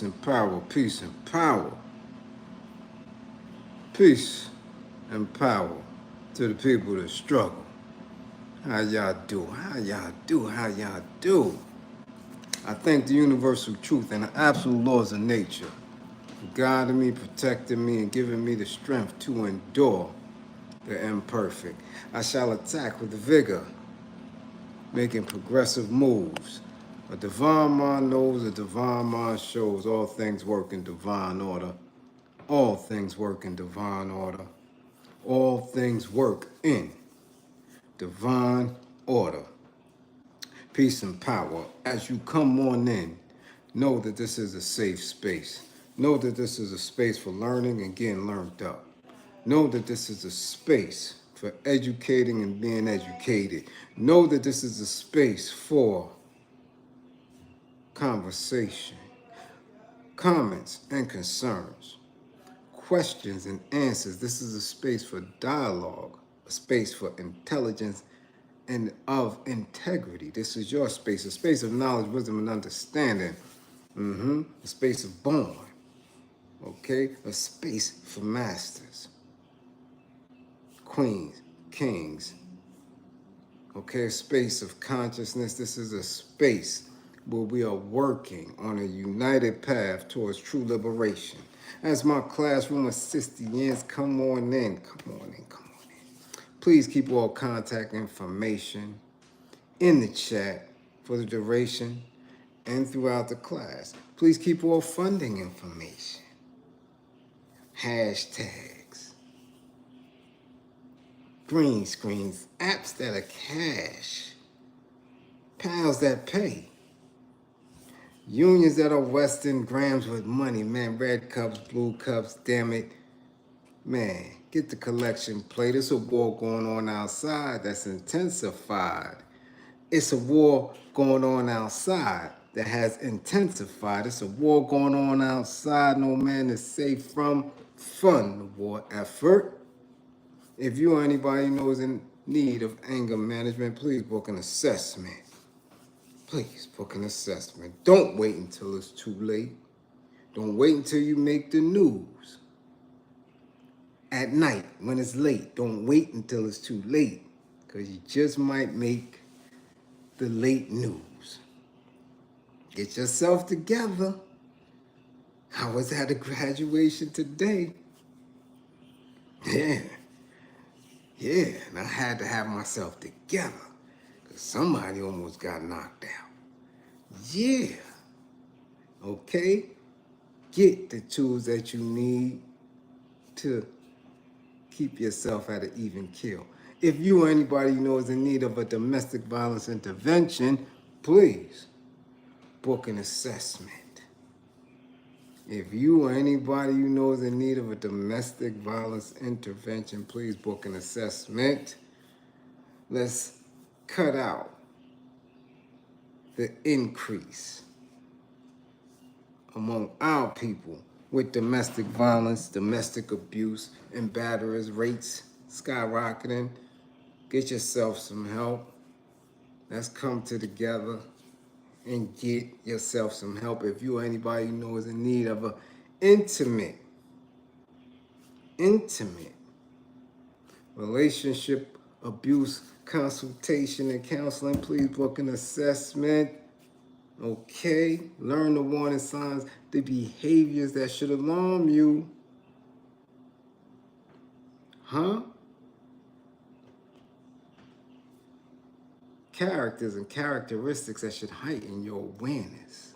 and power, peace and power, peace and power to the people that struggle. How y'all do? How y'all do? How y'all do? I thank the universal truth and the absolute laws of nature for guiding me, protecting me, and giving me the strength to endure the imperfect. I shall attack with vigor, making progressive moves. A divine mind knows, a divine mind shows all things work in divine order. All things work in divine order. All things work in divine order. Peace and power. As you come on in, know that this is a safe space. Know that this is a space for learning and getting learned up. Know that this is a space for educating and being educated. Know that this is a space for conversation, comments and concerns, questions and answers. This is a space for dialogue, a space for intelligence and of integrity. This is your space, a space of knowledge, wisdom, and understanding. A space of born, okay? A space for masters, queens, kings, okay? A space of consciousness. This is a space where we are working on a united path towards true liberation. As my classroom assistants, come on in, come on in, come on in. Please keep all contact information in the chat for the duration and throughout the class. Please keep all funding information, hashtags, green screens, apps that are cash, pals that pay, unions that are Western, grams with money, man, red cups, blue cups, damn it. Man, get the collection plate. There's a war going on outside that's intensified. It's a war going on outside that has intensified. It's a war going on outside. No man is safe from fund the war effort. If you or anybody knows in need of anger management, please book an assessment. Please book an assessment. Don't wait until it's too late. Don't wait until you make the news. At night, when it's late, don't wait until it's too late, because you just might make the late news. Get yourself together. I was at a graduation today. Yeah, and I had to have myself together, because somebody almost got knocked out. Yeah, okay? Get the tools that you need to keep yourself at an even keel. If you or anybody you know is in need of a domestic violence intervention, please book an assessment. If you or anybody you know is in need of a domestic violence intervention, please book an assessment. Let's cut out the increase among our people with domestic violence, domestic abuse, and batterers rates skyrocketing. Get yourself some help. Let's come together and get yourself some help. If you or anybody you know is in need of a intimate relationship abuse consultation and counseling, please book an assessment. Okay, learn the warning signs, the behaviors that should alarm you. Characters and characteristics that should heighten your awareness.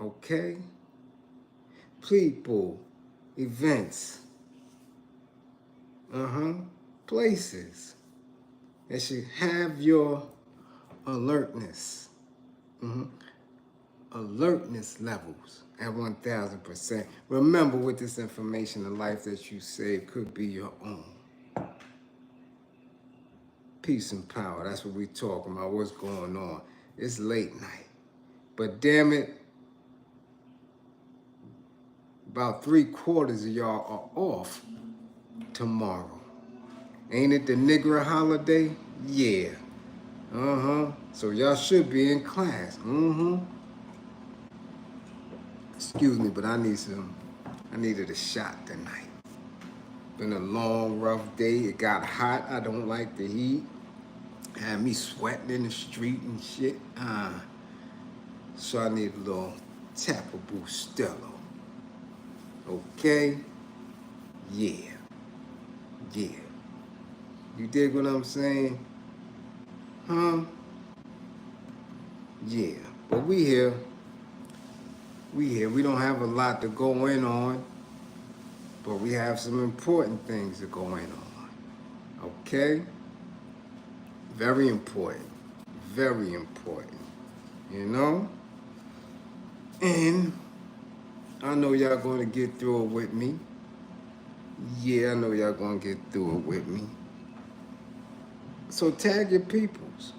Okay? People, events, places that should have your alertness. Alertness levels at 1000%. Remember, with this information, the life that you save could be your own. Peace and power. That's what we're talking about. What's going on? It's late night. But damn it, about 3/4 of y'all are off tomorrow. Ain't it the nigger holiday? Yeah. So y'all should be in class. Excuse me, but I needed a shot tonight. Been a long, rough day. It got hot. I don't like the heat. Had me sweating in the street and shit. So I need a little tap of Bustelo. Okay? Yeah. Yeah. You dig what I'm saying? Huh? Yeah. But we here. We here. We don't have a lot to go in on, but we have some important things to go in on. Okay? Very important. Very important. You know? And I know y'all gonna get through it with me. Yeah, I know y'all gonna get through it with me. So tag your peoples.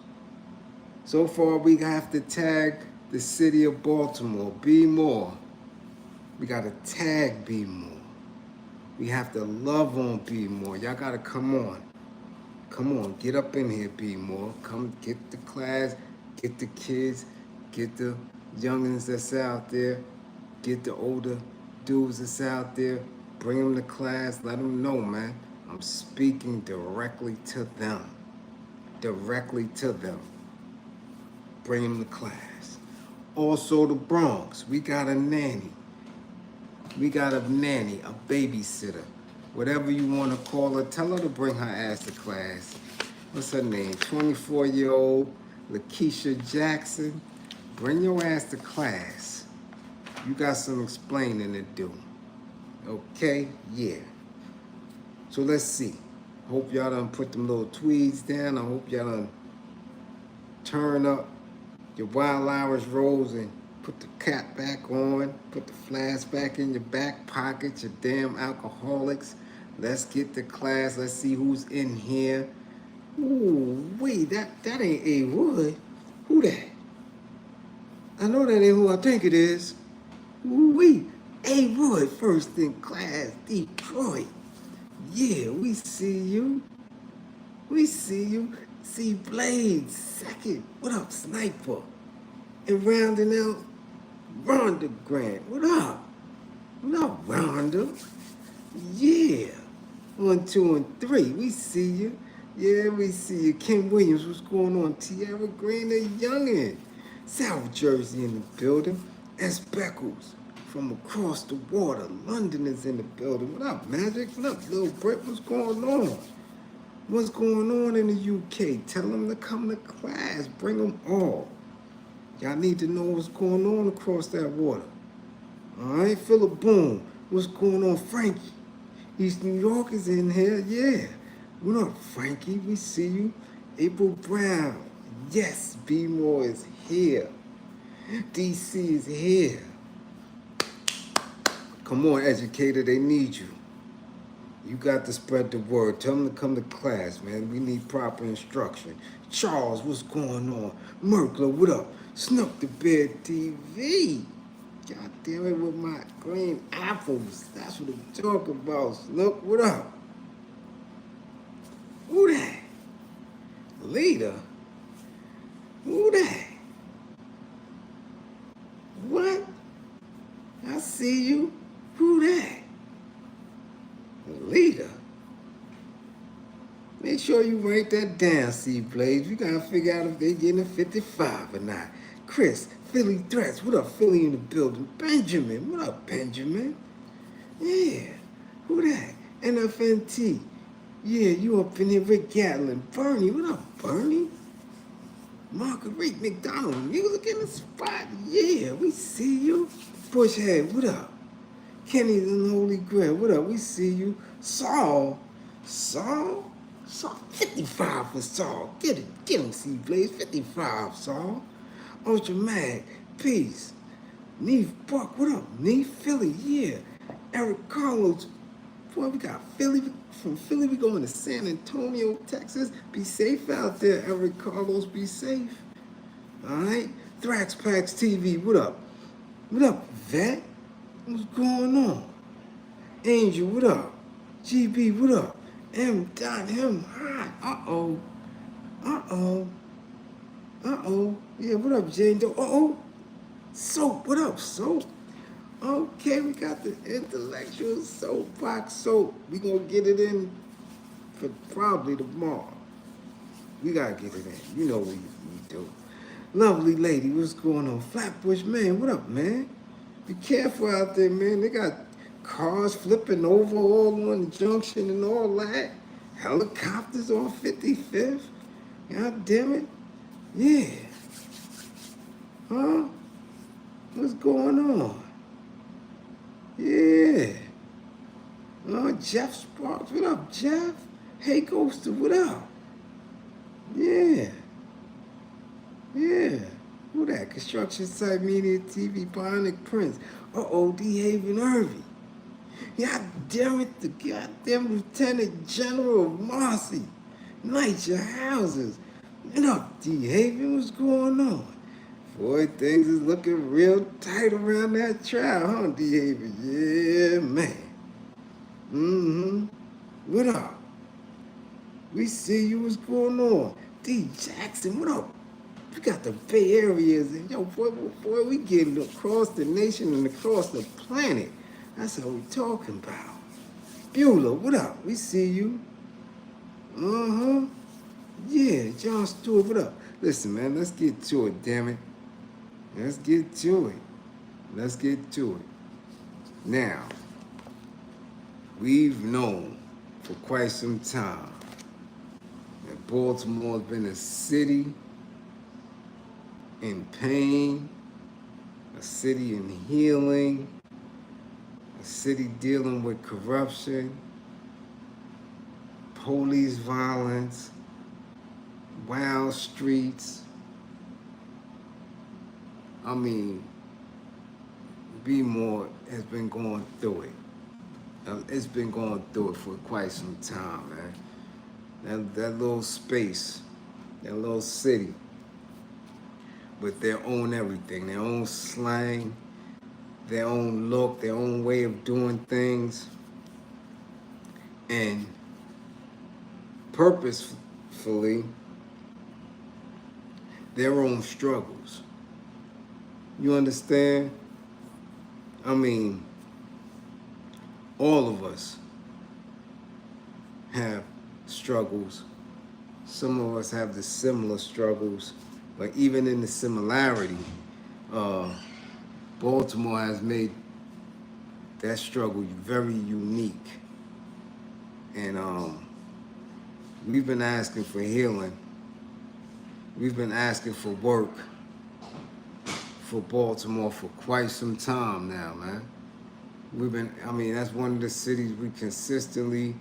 So far, we have to tag the city of Baltimore. Be more. We gotta tag Be more. We have to love on Be more. Y'all gotta come on. Come on, get up in here, Be more. Come get the class, get the kids, get the youngins that's out there, get the older dudes that's out there. Bring them to class. Let them know, man. I'm speaking directly to them. Directly to them. Bring them to class. Also, the Bronx. We got a nanny. We got a nanny, a babysitter. Whatever you want to call her, tell her to bring her ass to class. What's her name? 24-year-old Lakeisha Jackson. Bring your ass to class. You got some explaining to do. Okay? Yeah. So let's see. Hope y'all done put them little tweeds down. I hope y'all done turn up your Wild Irish rolls and put the cap back on. Put the flask back in your back pocket, you damn alcoholics. Let's get to class. Let's see who's in here. Ooh, wait, that ain't A. Wood. Who that? I know that ain't who I think it is. Ooh, wait, A. Wood, first in class, Detroit. Yeah, we see you. We see you. See Bliz, second. What up, Sniper? And rounding out, Rhonda Grant. What up? What up, Rhonda? Yeah. 1, 2, and 3. We see you. Yeah, we see you. Kim Williams, what's going on? Tierra Green, the youngin'. South Jersey in the building. S. Beckles from across the water. London is in the building. What up, Magic? What up, Lil Brit? What's going on? What's going on in the UK? Tell them to come to class. Bring them all. Y'all need to know what's going on across that water. All right, Philip Boone. What's going on, Frankie? East New York is in here. Yeah. What up, Frankie? We see you. April Brown. Yes, Be More is here. DC is here. Come on, educator. They need you. You got to spread the word. Tell them to come to class, man. We need proper instruction. Charles, what's going on? Merkler, what up? Snook the Bear TV. God damn it with my green apples. That's what I'm talking about. Snook, what up? Who that? Leader? Who that? What? I see you. Who that? Leader. Make sure you write that down, C Blaze. We gotta figure out if they getting a 55 or not. Chris, Philly Threats. What up, Philly in the building? Benjamin. What up, Benjamin? Yeah. Who that? NFNT. Yeah, you up in here, Rick Gatlin. Bernie. What up, Bernie? Marguerite McDonald. Music in the spot. Yeah, we see you. Bushhead. What up? Kenny the Holy Grail. What up? We see you. Saul. 55 for Saul. Get him, C Blaze. 55, Saul. Ultra Mag. Peace. Neve Buck. What up? Neve Philly. Yeah. Eric Carlos. Boy, we got Philly. From Philly, we going to San Antonio, Texas. Be safe out there, Eric Carlos. Be safe. All right. Thrax Packs TV. What up? What up, Vet? What's going on? Angel, what up? GB, what up? M. Him hot. Uh-oh. Yeah, what up, Jane Doe? Uh-oh. Soap, what up, Soap? Okay, we got the intellectual soapbox soap. We gonna get it in for probably tomorrow. We gotta get it in. You know what we do. Lovely lady, what's going on? Flatbush, man, what up, man? Be careful out there, man. They got cars flipping over all on the junction and all that. Helicopters on 55th. God damn it. Yeah. Huh? What's going on? Yeah. Jeff Sparks, what up, Jeff? Hey, Ghoster, what up? Yeah. Yeah. Who that? Construction Site Media TV, Bionic Prince. Uh-oh, D. Haven Irving. God damn it, the goddamn Lieutenant General of Marcy. Light your houses. What up, D. Haven? What's going on? Boy, things is looking real tight around that trial, huh, D. Haven? Yeah, man. Mm-hmm. What up? We see you. What's going on? D. Jackson, what up? We got the Bay Areas, and yo, boy, we getting across the nation and across the planet. That's what we talking about. Beulah, what up? We see you. Uh-huh. Yeah, John Stewart, what up? Listen, man, let's get to it, damn it. Let's get to it. Let's get to it. Now, we've known for quite some time that Baltimore's been a city in pain, a city in healing, a city dealing with corruption, police violence, wild streets. I mean, B-More has been going through it. It's been going through it for quite some time, man. That little space, that little city, with their own everything, their own slang, their own look, their own way of doing things, and purposefully their own struggles. You understand? I mean, all of us have struggles. Some of us have the similar struggles, but even in the similarity, Baltimore has made that struggle very unique. And we've been asking for healing. We've been asking for work for Baltimore for quite some time now, man. I mean, that's one of the cities we consistently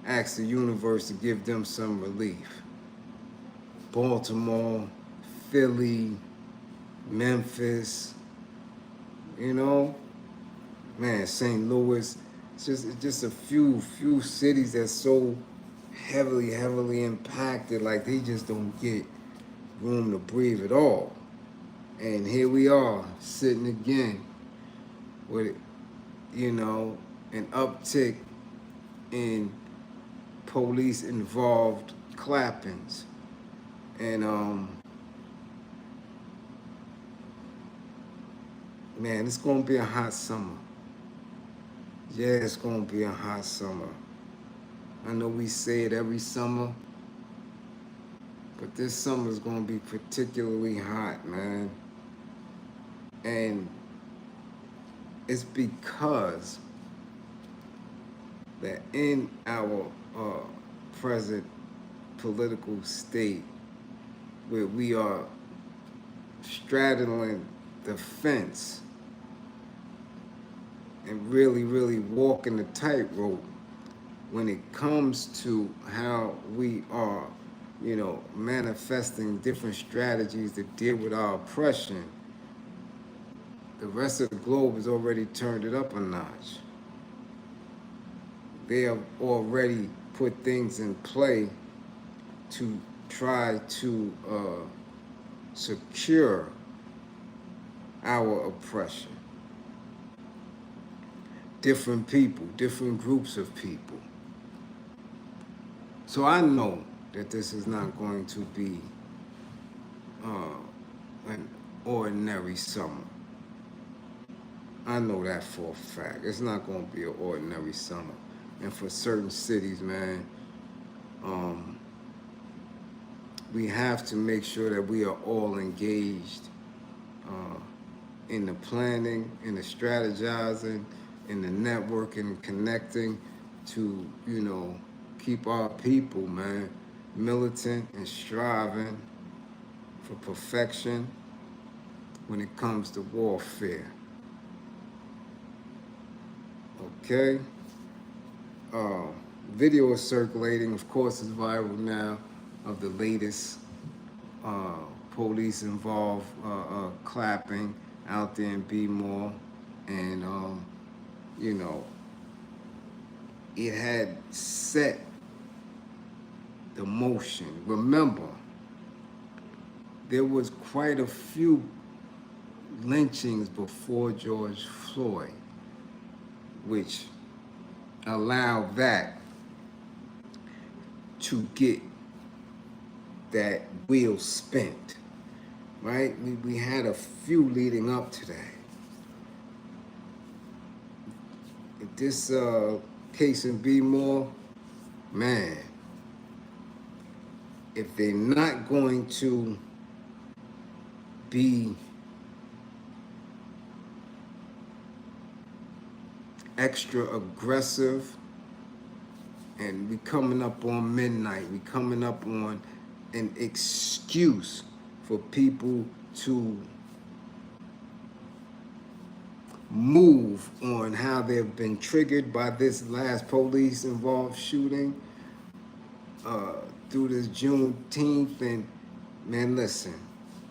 ask the universe to give them some relief. Baltimore, Philly, Memphis, you know, man, St. Louis. It's just a few cities that's so heavily impacted, like they just don't get room to breathe at all. And here we are sitting again with, you know, an uptick in police involved clappings. And man, it's gonna be a hot summer. Yeah, it's gonna be a hot summer. I know we say it every summer, but this summer is gonna be particularly hot, man. And it's because that in our present political state, where we are straddling the fence and really walking the tightrope when it comes to how we are, you know, manifesting different strategies to deal with our oppression. The rest of the globe has already turned it up a notch. They have already put things in play to try to secure our oppression. Different people, different groups of people. So I know that this is not going to be an ordinary summer. I know that for a fact. It's not going to be an ordinary summer. And for certain cities, man, um, we have to make sure that we are all engaged uh, in the planning, in the strategizing, in the networking and connecting to, keep our people, man, militant and striving for perfection when it comes to warfare. Okay? Uh, Video is circulating, of course, is viral now of the latest uh, police involved clapping out there in Baltimore, and you know, it had set the motion. Remember, there was quite a few lynchings before George Floyd, which allowed that to get that wheel spent, right? We had a few leading up to that. This case in Baltimore, man, if they're not going to be extra aggressive, and we coming up on midnight, we coming up on an excuse for people to move on how they've been triggered by this last police involved shooting through this Juneteenth. And man, listen,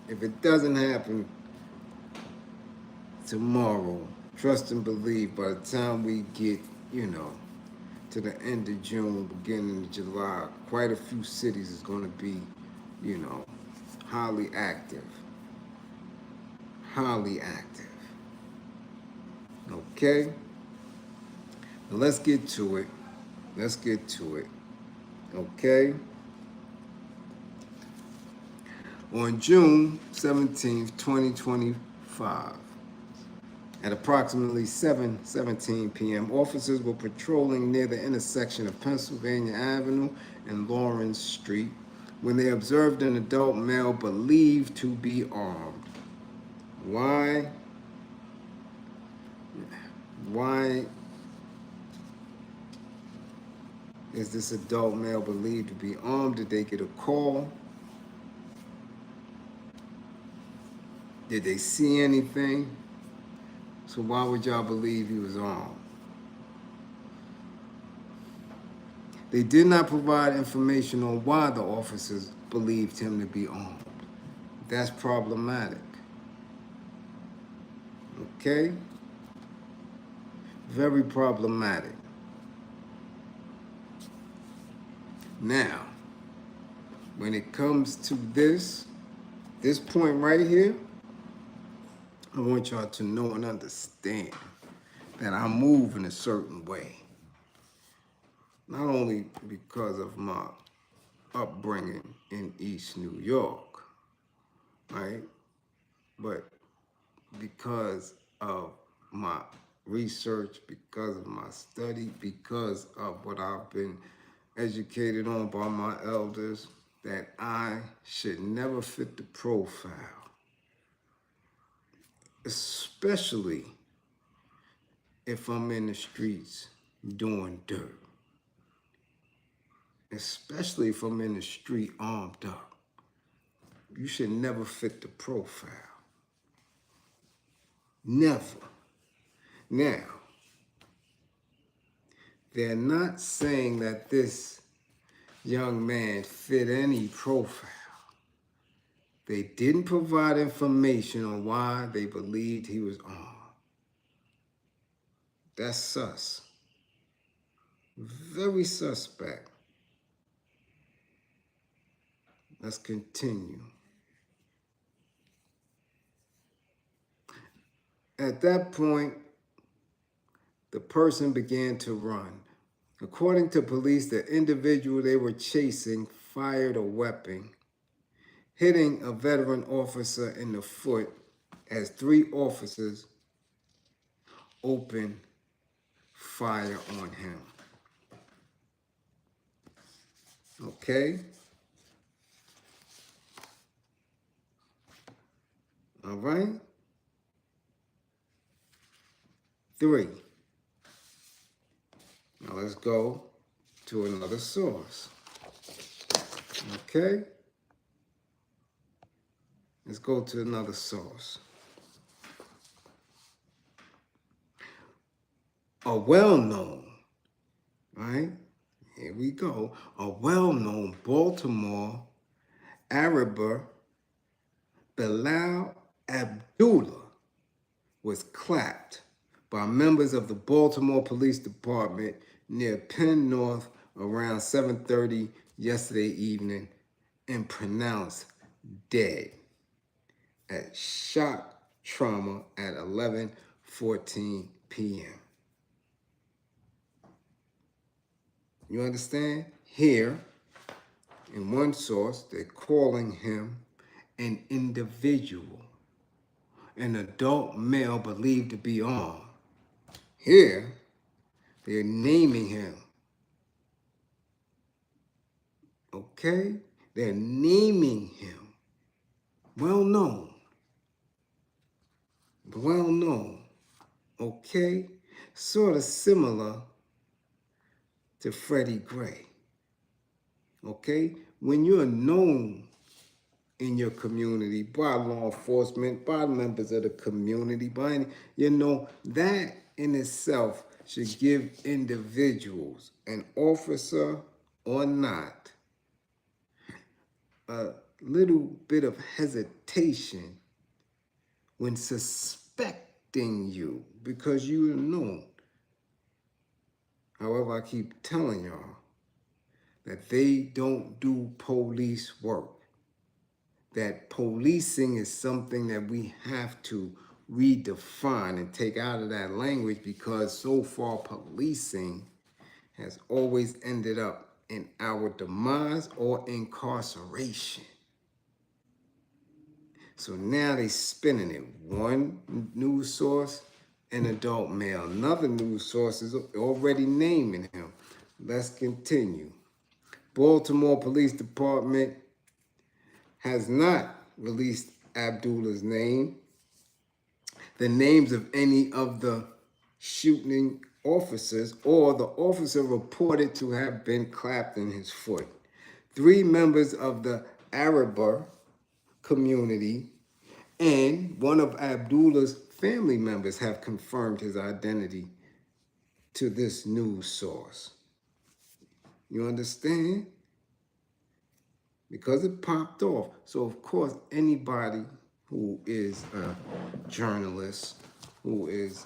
if it doesn't happen tomorrow, trust and believe by the time we get, to the end of June, beginning of July, quite a few cities is going to be, highly active. Highly active. Okay? Now let's get to it. Let's get to it. Okay? On June 17th, 2025, at approximately 7:17 p.m., officers were patrolling near the intersection of Pennsylvania Avenue and Lawrence Street when they observed an adult male believed to be armed. Why is this adult male believed to be armed? Did they get a call? Did they see anything? So why would y'all believe he was armed? They did not provide information on why the officers believed him to be armed. That's problematic. Okay? Very problematic. Now, when it comes to this point right here, I want y'all to know and understand that I move in a certain way. Not only because of my upbringing in East New York, right? But because of my research, because of my study, because of what I've been educated on by my elders, that I should never fit the profile, especially if I'm in the streets doing dirt, especially if I'm in the street armed up. You should never fit the profile. Never. Now, they're not saying that this young man fit any profile. They didn't provide information on why they believed he was armed. That's sus. Very suspect. Let's continue. At that point, the person began to run. According to police, the individual they were chasing fired a weapon, hitting a veteran officer in the foot as 3 officers open fire on him. Okay? All right? 3. Now let's go to another source. Okay? Let's go to another source. A well-known, right? Here we go. A well-known Baltimore Araber, Bilal Abdullah, was clapped by members of the Baltimore Police Department near Penn North around 7:30 yesterday evening and pronounced dead at shock trauma at 11:14 p.m. You understand? Here, in one source, they're calling him an individual, an adult male believed to be armed. Here, they're naming him. Okay? They're naming him. Well known. Well known. Okay? Sort of similar to Freddie Gray. Okay? When you're known in your community by law enforcement, by members of the community, by, that in itself should give individuals, an officer or not, a little bit of hesitation when suspecting you because you are known. However, I keep telling y'all that they don't do police work. That policing is something that we have to redefine and take out of that language, because so far policing has always ended up in our demise or incarceration. So now they spinning it. One news source, an adult male. Another news source is already naming him. Let's continue. Baltimore Police Department has not released Abdullah's name, the names of any of the shooting officers, or the officer reported to have been clapped in his foot. 3 members of the Araber community and one of Abdullah's family members have confirmed his identity to this news source. You understand? Because it popped off. So, of course, anybody who is a journalist, who is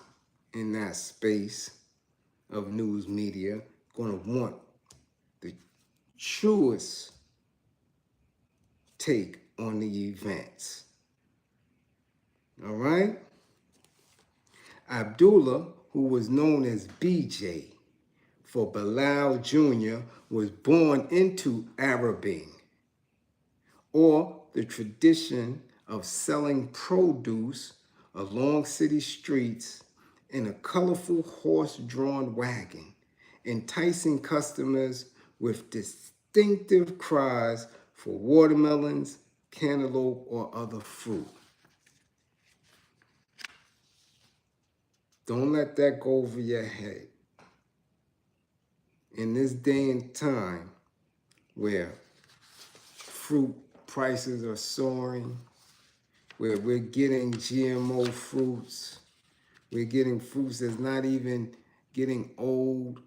in that space of news media, going to want the truest take on the events. All right? Abdullah, who was known as BJ for Bilal Jr., was born into Arabing, or the tradition of selling produce along city streets in a colorful horse-drawn wagon, enticing customers with distinctive cries for watermelons, cantaloupe, or other fruit. Don't let that go over your head. In this day and time where fruit prices are soaring, where we're getting GMO fruits, we're getting fruits that's not even getting old,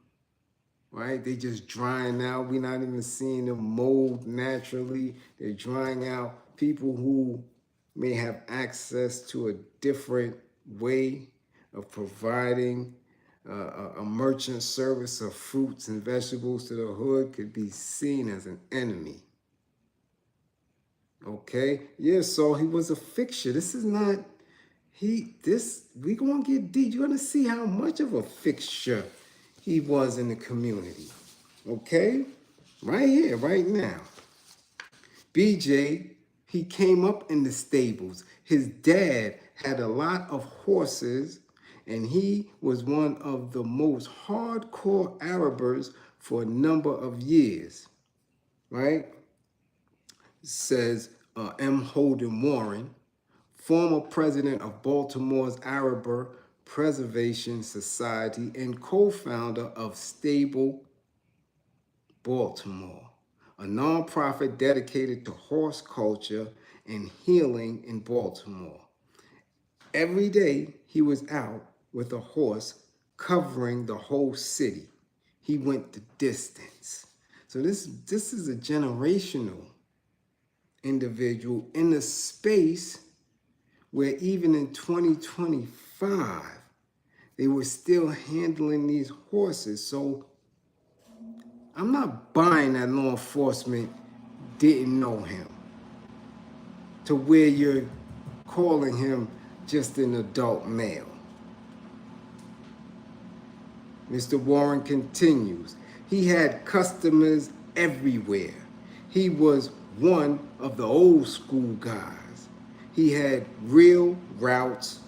right? They just drying out. We're not even seeing them mold naturally. They're drying out. People who may have access to a different way of providing a merchant service of fruits and vegetables to the hood could be seen as an enemy. Okay? Yeah, so he was a fixture. This is not, we gonna get deep. You're gonna see how much of a fixture he was in the community. Okay? Right here, right now. BJ, he came up in the stables. His dad had a lot of horses and he was one of the most hardcore Arabers for a number of years, right? Says M. Holden Warren, former president of Baltimore's Araber Preservation Society and co-founder of Stable Baltimore, a nonprofit dedicated to horse culture and healing in Baltimore. Every day he was out with a horse covering the whole city. He went the distance. So this is a generational individual in a space where even in 2025, they were still handling these horses. So I'm not buying that law enforcement didn't know him to where you're calling him just an adult male. Mr. Warren continues, he had customers everywhere. He was one of the old school guys. He had real routes.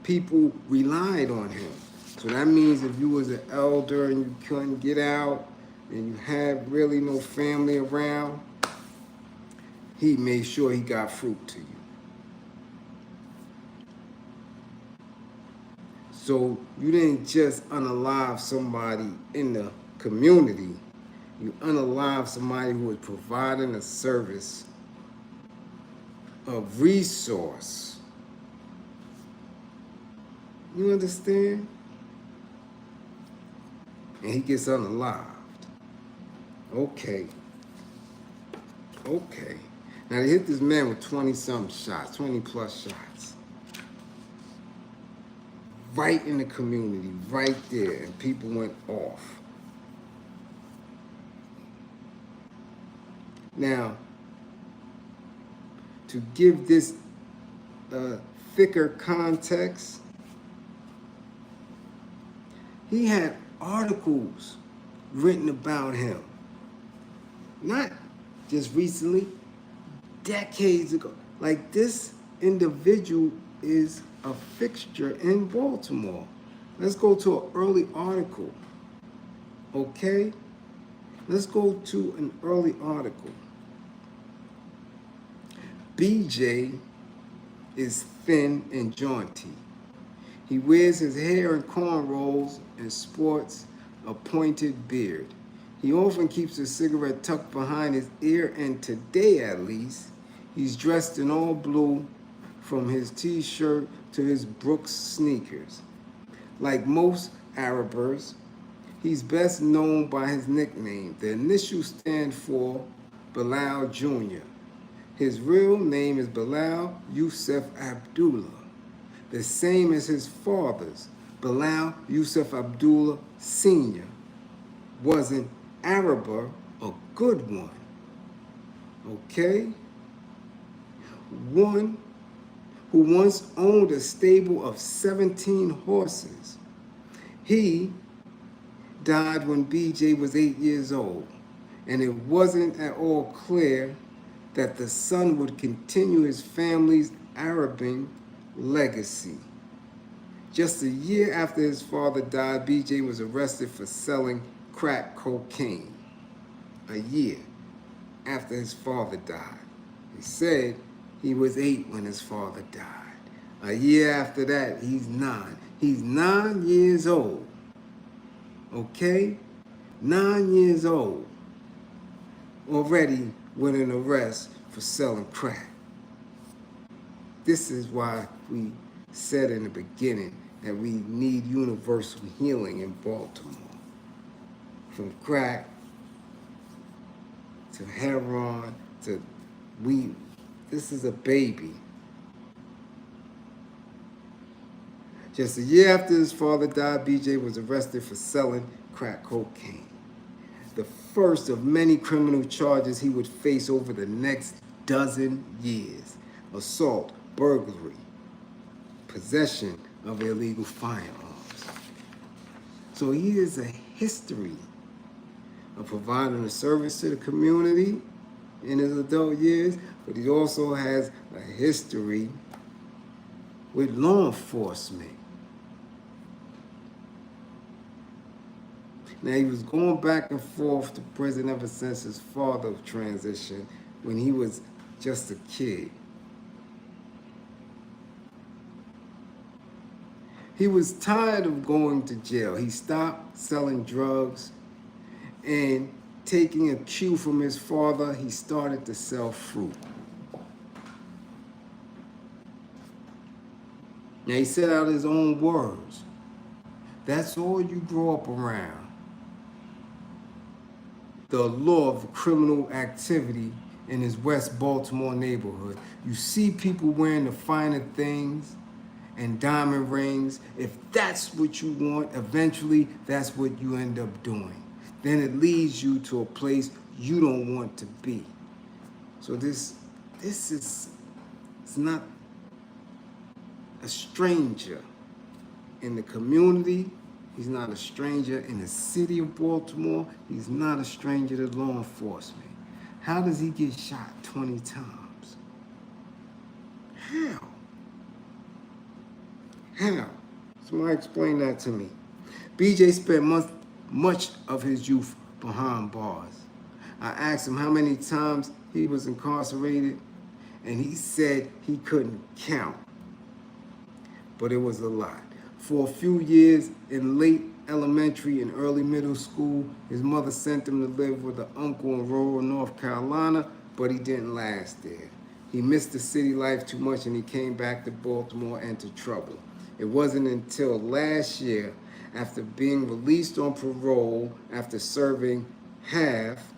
People relied on him. So that means if you was an elder and you couldn't get out and you had really no family around, he made sure he got fruit to you. So you didn't just unalive somebody in the community. You unalive somebody who was providing a service of resource. You understand? And he gets unalived. Okay. Now they hit this man with 20-something shots, 20 plus shots. Right in the community, right there, and people went off. Now, to give this thicker context, he had articles written about him. Not just recently, decades ago. Like, this individual is a fixture in Baltimore. Let's go to an early article. Okay? Let's go to an early article. BJ is thin and jaunty. He wears his hair in cornrows and sports a pointed beard. He often keeps a cigarette tucked behind his ear, and today at least, he's dressed in all blue from his t-shirt to his Brooks sneakers. Like most Arabers, he's best known by his nickname. The initials stand for Bilal Jr. His real name is Bilal Yusuf Abdullah, the same as his father's. Bilal Yusuf Abdullah Sr. was an Araber, a good one. Okay? One who once owned a stable of 17 horses. He died when BJ was 8 years old, and it wasn't at all clear that the son would continue his family's Arabing legacy. Just a year after his father died, BJ was arrested for selling crack cocaine. A year after his father died. He said he was 8 when his father died. A year after that, he's 9. He's 9 years old. Okay? 9 years old. Already with an arrest for selling crack. This is why we said in the beginning that we need universal healing in Baltimore. From crack to heroin to weed. This is a baby. Just a year after his father died, BJ was arrested for selling crack cocaine. The first of many criminal charges he would face over the next dozen years. Assault, burglary, possession of illegal firearms. So he has a history of providing a service to the community in his adult years, but he also has a history with law enforcement. Now, he was going back and forth to prison ever since his father transitioned when he was just a kid. He was tired of going to jail. He stopped selling drugs and taking a cue from his father, he started to sell fruit. Now, he said out his own words, that's all you grow up around. The law of criminal activity in his West Baltimore neighborhood. You see people wearing the finer things and diamond rings. If that's what you want, eventually that's what you end up doing. Then it leads you to a place you don't want to be. So this is, it's not a stranger in the community. He's not a stranger in the city of Baltimore. He's not a stranger to law enforcement. How does he get shot 20 times? How? How? Somebody explain that to me. BJ spent much of his youth behind bars. I asked him how many times he was incarcerated, and he said he couldn't count. But it was a lot. For a few years in late elementary and early middle school, his mother sent him to live with an uncle in rural North Carolina, but he didn't last there. He missed the city life too much and he came back to Baltimore and to trouble. It wasn't until last year, after being released on parole after serving half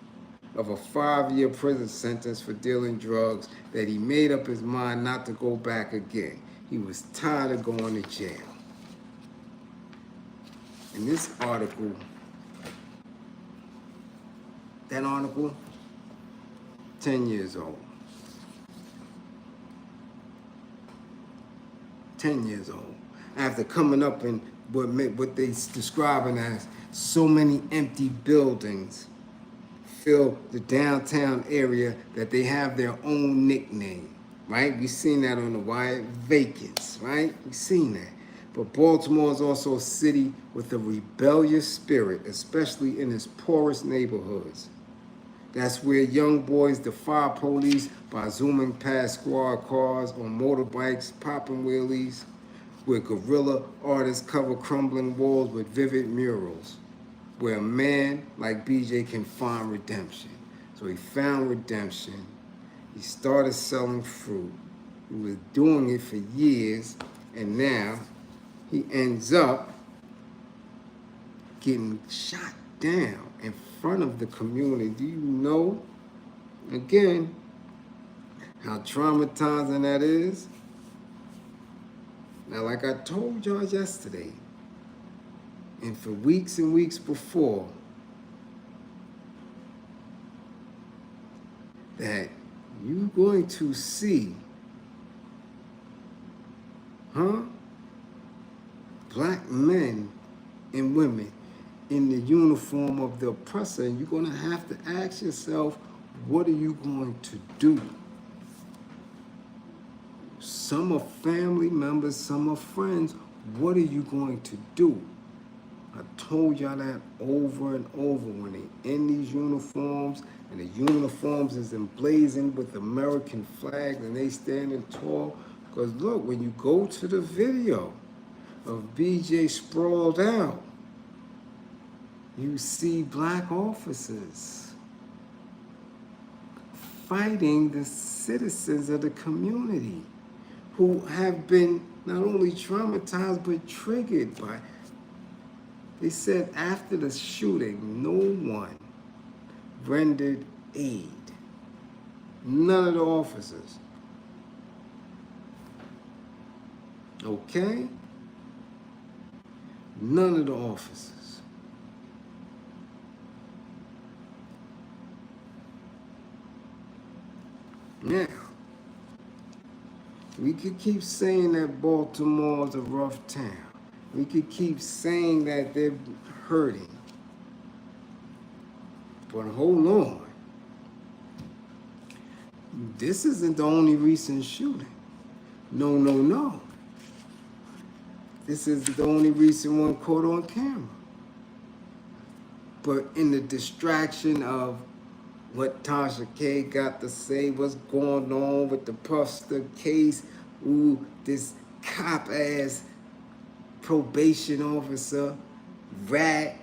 of a 5-year prison sentence for dealing drugs, that he made up his mind not to go back again. He was tired of going to jail. In this article, that article, 10 years old. 10 years old. After coming up in what they describing as so many empty buildings fill the downtown area that they have their own nickname, right? We've seen that on the wire, vacants, right? We've seen that. But Baltimore is also a city with a rebellious spirit, especially in its poorest neighborhoods. That's where young boys defy police by zooming past squad cars on motorbikes, popping wheelies, where guerrilla artists cover crumbling walls with vivid murals, where a man like BJ can find redemption. So he found redemption. He started selling fruit. He was doing it for years, and now he ends up getting shot down in front of the community. Do you know, again, how traumatizing that is? Now, like I told y'all yesterday, and for weeks and weeks before, that you're going to see, black men and women in the uniform of the oppressor, and you're going to have to ask yourself, what are you going to do? Some are family members, some are friends. What are you going to do? I told y'all that over and over. When they in these uniforms, and the uniforms is emblazoned with American flags, and they standing tall. Because look, when you go to the video of BJ sprawled out, you see black officers fighting the citizens of the community who have been not only traumatized but triggered by. They said after the shooting, no one rendered aid. None of the officers. Okay? None of the officers. Now, we could keep saying that Baltimore's a rough town. We could keep saying that they're hurting. But hold on. This isn't the only recent shooting. No. This is the only recent one caught on camera. But in the distraction of what Tasha K got to say, what's going on with the Puffster case, ooh, this cop ass probation officer, rat,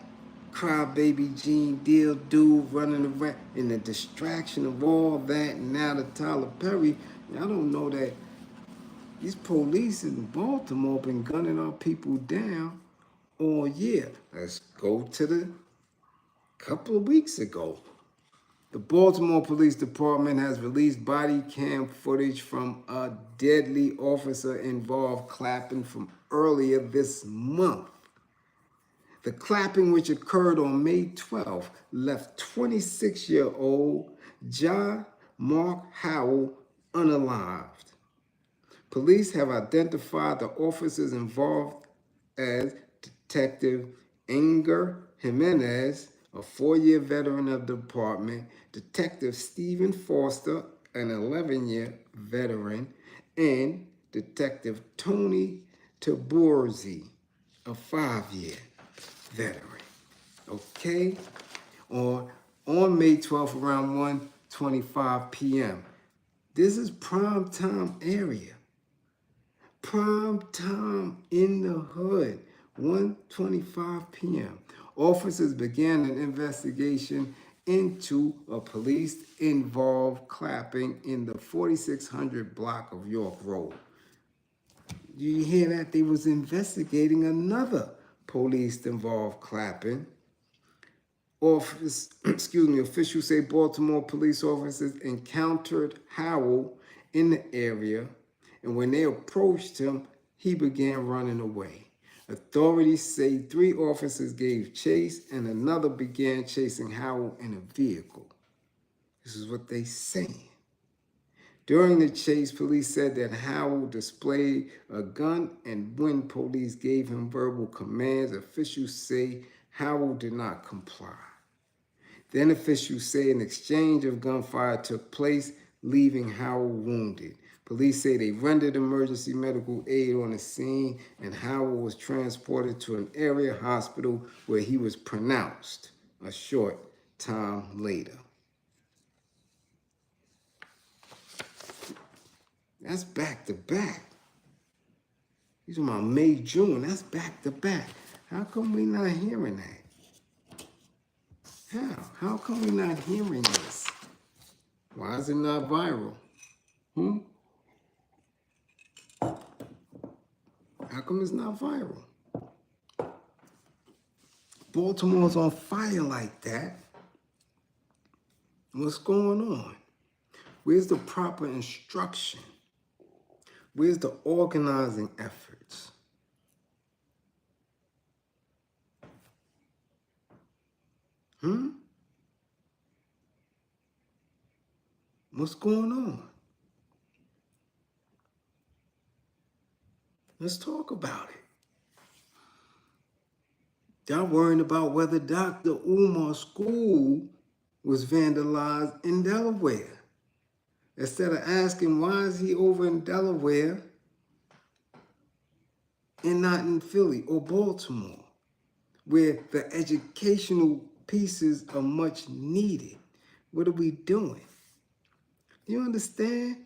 crybaby Gene Deal dude running around, in the distraction of all that, and now the Tyler Perry, I don't know that these police in Baltimore been gunning our people down all year. Let's go to the couple of weeks ago. The Baltimore Police Department has released body cam footage from a deadly officer-involved clapping from earlier this month. The clapping, which occurred on May 12th, left 26-year-old Ja Mark Howell unalived. Police have identified the officers involved as Detective Inger Jimenez, a 4-year veteran of the department, Detective Stephen Foster, an 11-year veteran, and Detective Tony Taborzi, a 5-year veteran. Okay? On May 12th around 1:25 p.m. This is prime time area. Prime time in the hood, 1:25 p.m. Officers began an investigation into a police-involved clapping in the 4600 block of York Road. You hear that? They was investigating another police-involved clapping. Officials say Baltimore police officers encountered Howell in the area, and when they approached him, he began running away. Authorities say 3 officers gave chase, and another began chasing Howell in a vehicle. This is what they say. During the chase, police said that Howell displayed a gun, and when police gave him verbal commands, officials say Howell did not comply. Then officials say an exchange of gunfire took place, leaving Howell wounded. Police say they rendered emergency medical aid on the scene, and Howell was transported to an area hospital where he was pronounced a short time later. That's back to back. These are my May, June. That's back to back. How come we not hearing that? How come we not hearing this? Why is it not viral? How come it's not viral? Baltimore's on fire like that. What's going on? Where's the proper instruction? Where's the organizing efforts? What's going on? Let's talk about it. Y'all worrying about whether Dr. Umar's school was vandalized in Delaware. Instead of asking why is he over in Delaware and not in Philly or Baltimore, where the educational pieces are much needed. What are we doing? You understand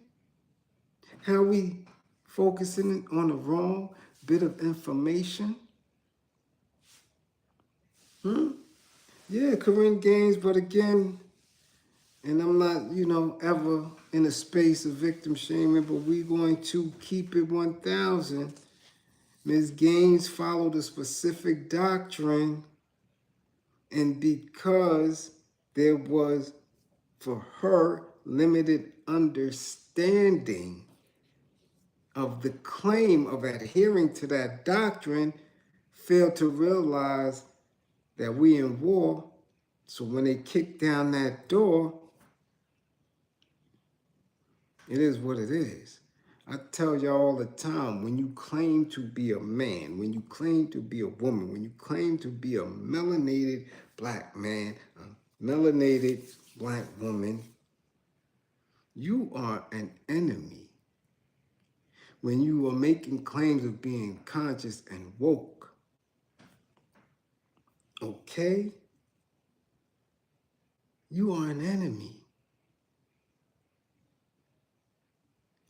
how we focusing on the wrong bit of information? Yeah, Karim gains, but again, and I'm not, ever in a space of victim shaming, but we're going to keep it 1,000. Ms. Gaines followed a specific doctrine, and because there was, for her, limited understanding of the claim of adhering to that doctrine, failed to realize that we in war. So when they kick down that door, it is what it is. I tell y'all all the time, when you claim to be a man, when you claim to be a woman, when you claim to be a melanated black man, a melanated black woman, you are an enemy. When you are making claims of being conscious and woke, okay? You are an enemy.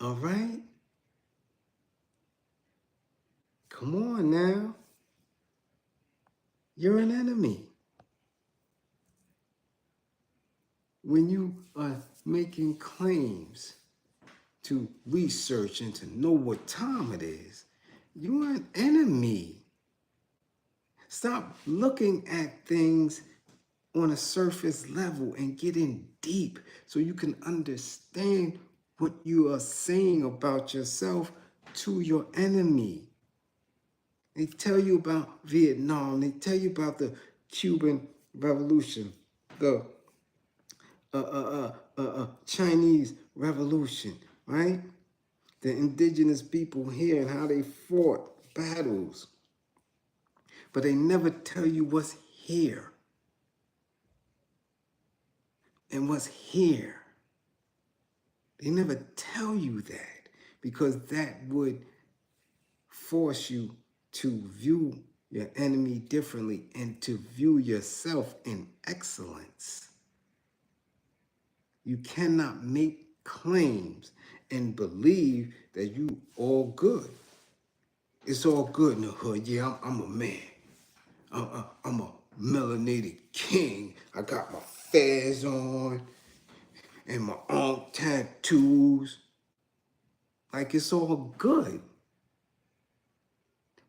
All right? Come on now. You're an enemy. When you are making claims to research and to know what time it is, you are an enemy. Stop looking at things on a surface level and get in deep so you can understand what you are saying about yourself to your enemy. They tell you about Vietnam. They tell you about the Cuban Revolution, the Chinese Revolution, right? The indigenous people here and how they fought battles. But they never tell you what's here and what's here. They never tell you that because that would force you to view your enemy differently and to view yourself in excellence. You cannot make claims and believe that you all good. It's all good in the hood. Yeah, I'm a man. I'm a melanated king. I got my fez on and my arm tattoos. Like it's all good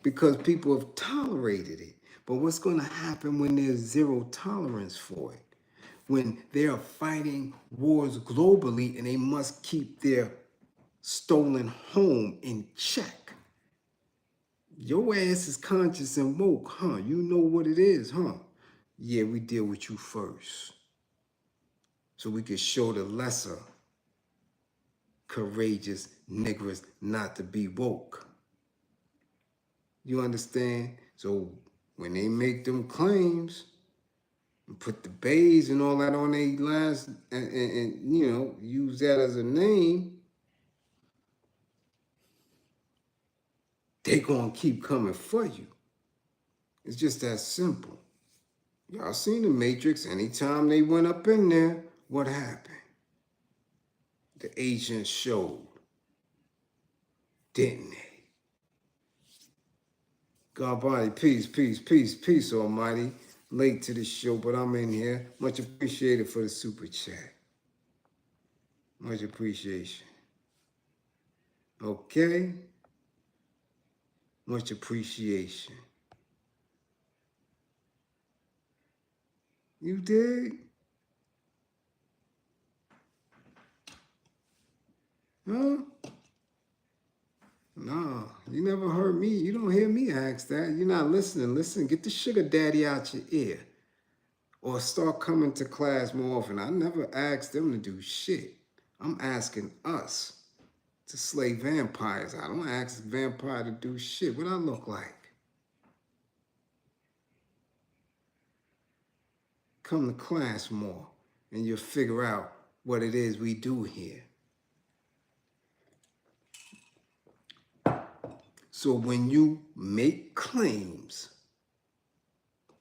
because people have tolerated it. But what's going to happen when there's zero tolerance for it? When they are fighting wars globally and they must keep their stolen home in check. Your ass is conscious and woke, huh? You know what it is, huh? Yeah, we deal with you first. So we can show the lesser courageous niggers not to be woke. You understand? So when they make them claims and put the bays and all that on their last and you know, use that as a name, they gonna keep coming for you. It's just that simple. Y'all seen the Matrix. Anytime they went up in there, what happened? The agents showed, didn't they? God body, peace, peace, peace, peace, almighty. Late to the show, but I'm in here. Much appreciated for the super chat. Much appreciation. Okay? Much appreciation. You dig? Huh? No, you never heard me. You don't hear me ask that. You're not listening. Listen, get the sugar daddy out your ear. Or start coming to class more often. I never asked them to do shit. I'm asking us to slay vampires. I don't ask a vampire to do shit. What I look like? Come to class more and you'll figure out what it is we do here. So when you make claims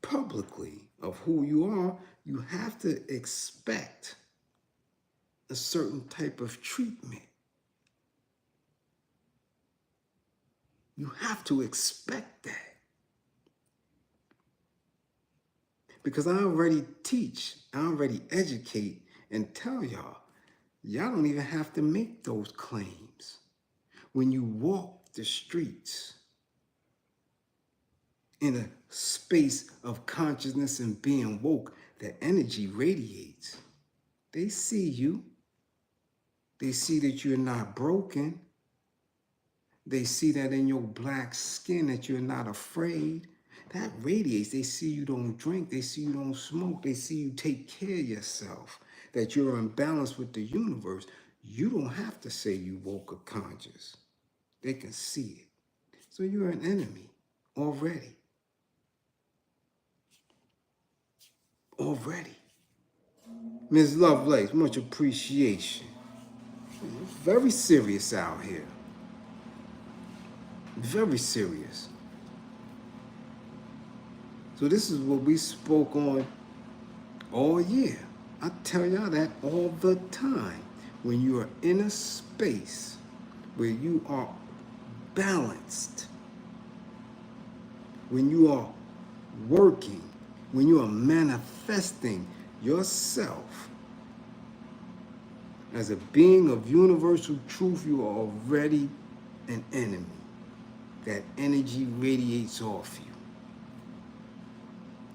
publicly of who you are, you have to expect a certain type of treatment. You have to expect that. Because I already teach, I already educate and tell y'all don't even have to make those claims. When you walk the streets in a space of consciousness and being woke, the energy radiates. They see you. They see that you're not broken. They see that in your black skin that you're not afraid. That radiates. They see you don't drink. They see you don't smoke. They see you take care of yourself, that you're in balance with the universe. You don't have to say you woke or conscious. They can see it. So you're an enemy already. Already. Ms. Lovelace, much appreciation. Very serious out here. Very serious. So this is what we spoke on all year. I tell y'all that all the time. When you are in a space where you are balanced, when you are working, when you are manifesting yourself as a being of universal truth, you are already an enemy. That energy radiates off you.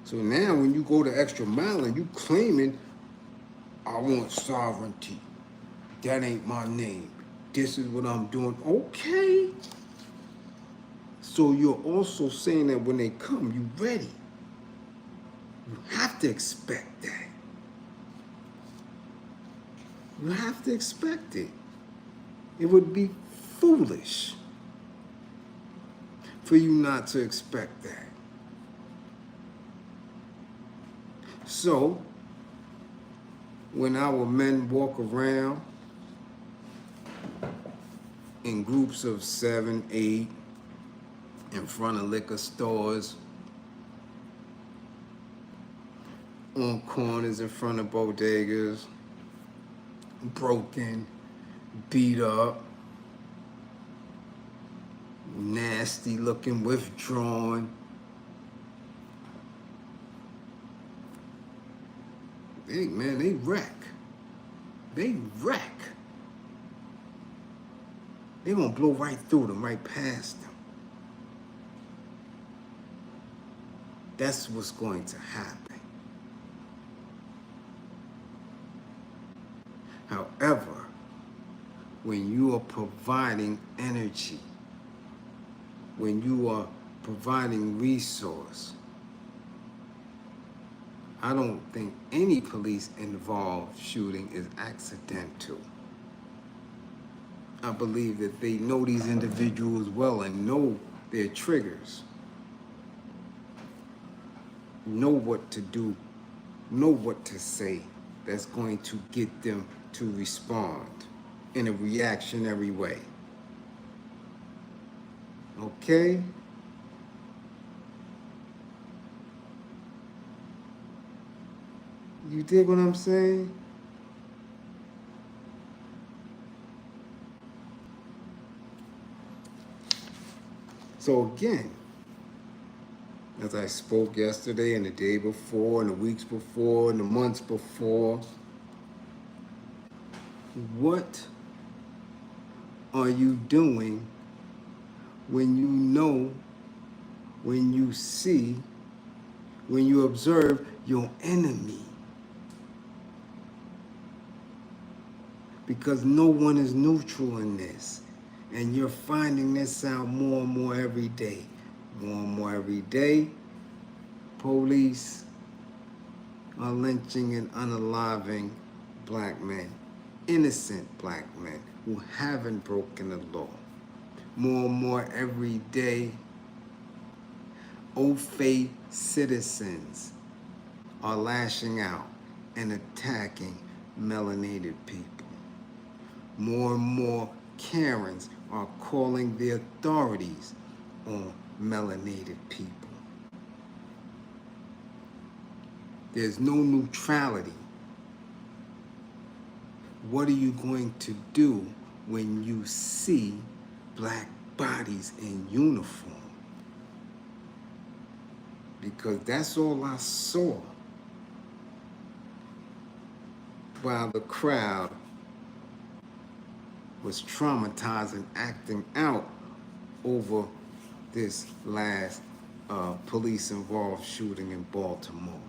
So now when you go the extra mile and you claiming, I want sovereignty. That ain't my name. This is what I'm doing. Okay. So you're also saying that when they come, you ready. You have to expect that. You have to expect it. It would be foolish for you not to expect that. So, when our men walk around in groups of 7, 8, in front of liquor stores, on corners in front of bodegas, broken, beat up, nasty looking, withdrawn. Hey man, they wreck. They wreck. They gonna blow right through them, right past them. That's what's going to happen. However, when you are providing energy, when you are providing resource, I don't think any police involved shooting is accidental. I believe that they know these individuals well and know their triggers, know what to do, know what to say that's going to get them to respond in a reactionary way. Okay? You dig what I'm saying? So again, as I spoke yesterday and the day before and the weeks before and the months before, what are you doing when you know, when you see, when you observe your enemy? Because no one is neutral in this. And you're finding this out more and more every day. More and more every day, police are lynching and unaliving black men, innocent black men who haven't broken the law. More and more every day, au fait citizens are lashing out and attacking melanated people. More and more Karens are calling the authorities on melanated people. There's no neutrality. What are you going to do when you see black bodies in uniform? Because that's all I saw while the crowd was traumatized and acting out over this last police-involved shooting in Baltimore.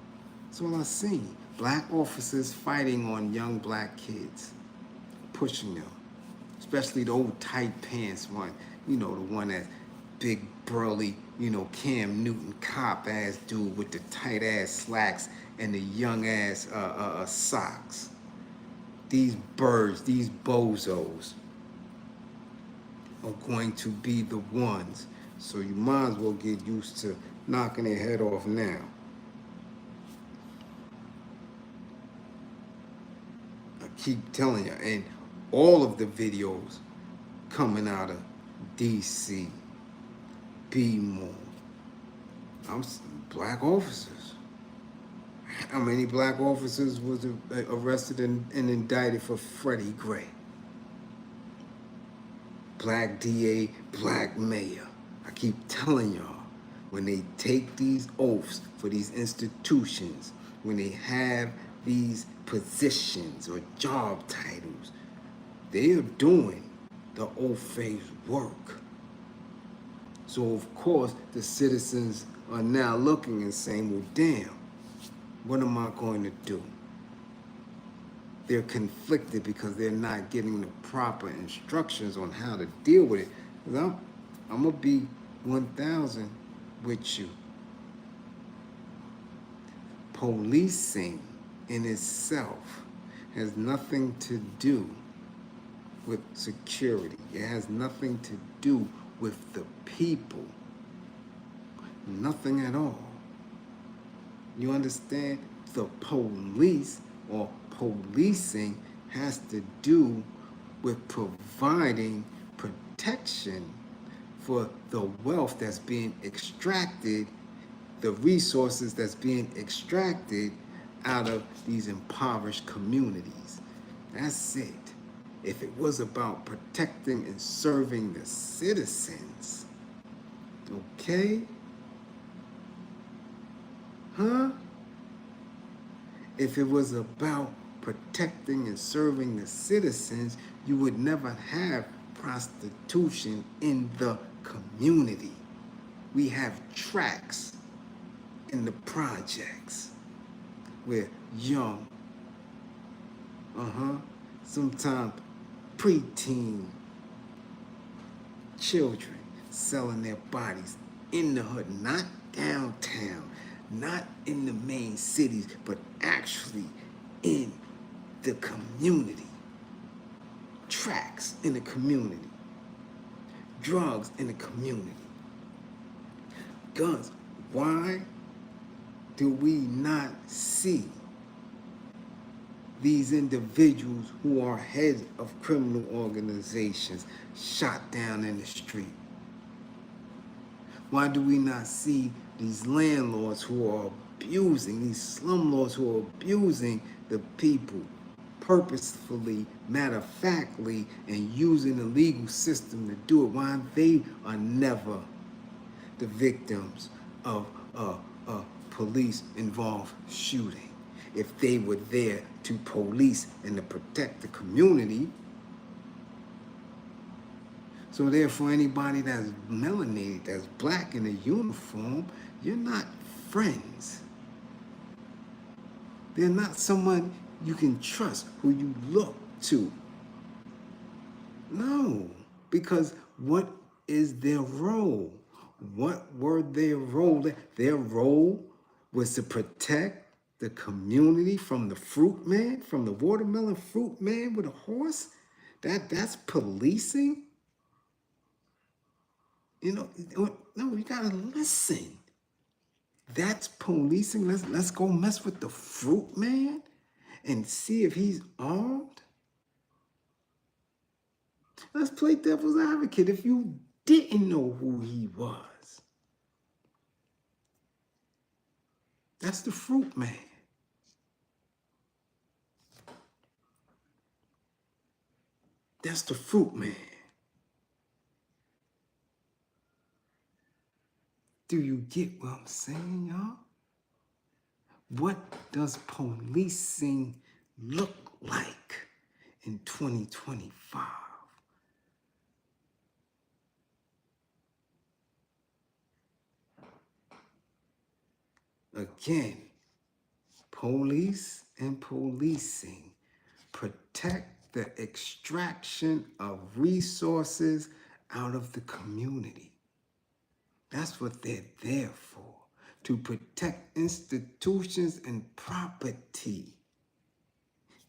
That's all I seen. Black officers fighting on young black kids, pushing them, especially the old tight pants one. You know, the one that big burly, you know, Cam Newton cop ass dude with the tight ass slacks and the young ass socks. These birds, these bozos are going to be the ones. So you might as well get used to knocking their head off now. I keep telling you, and all of the videos coming out of DC, be more. I'm black officers. How many black officers was arrested and indicted for Freddie Gray? Black DA, black mayor. I keep telling y'all, when they take these oaths for these institutions, when they have these positions or job titles, they are doing the oath phase work. So of course, the citizens are now looking and saying, well, damn, what am I going to do? They're conflicted because they're not getting the proper instructions on how to deal with it. I'm going to be 1,000 with you. Policing in itself has nothing to do with security. It has nothing to do with the people. Nothing at all. You understand? The police or policing has to do with providing protection for the wealth that's being extracted, the resources that's being extracted out of these impoverished communities. That's it. If it was about protecting and serving the citizens, okay? Huh? If it was about protecting and serving the citizens, you would never have prostitution in the community. We have tracks in the projects where young, sometimes preteen children selling their bodies in the hood, not downtown, not in the main cities, but actually in the community. Tracks in the community. Drugs in the community. Guns. Why do we not see these individuals who are heads of criminal organizations shot down in the street? Why do we not see these landlords who are abusing, these slumlords who are abusing the people purposefully, matter-of-factly, and using the legal system to do it? Why they are never the victims of a police-involved shooting? If they were there to police and to protect the community. So therefore, anybody that's melanated, that's black in a uniform, you're not friends. They're not someone you can trust, who you look to. No, because what is their role? What were their role? Their role was to protect the community from the fruit man, from the watermelon fruit man with a horse. That's policing. You know, no, you gotta listen. That's policing. Let's go mess with the fruit man and see if he's armed. Let's play devil's advocate. If you didn't know who he was, that's the fruit man. That's the fruit man. Do you get what I'm saying, y'all? What does policing look like in 2025? Again, police and policing protect the extraction of resources out of the community. That's what they're there for, to protect institutions and property.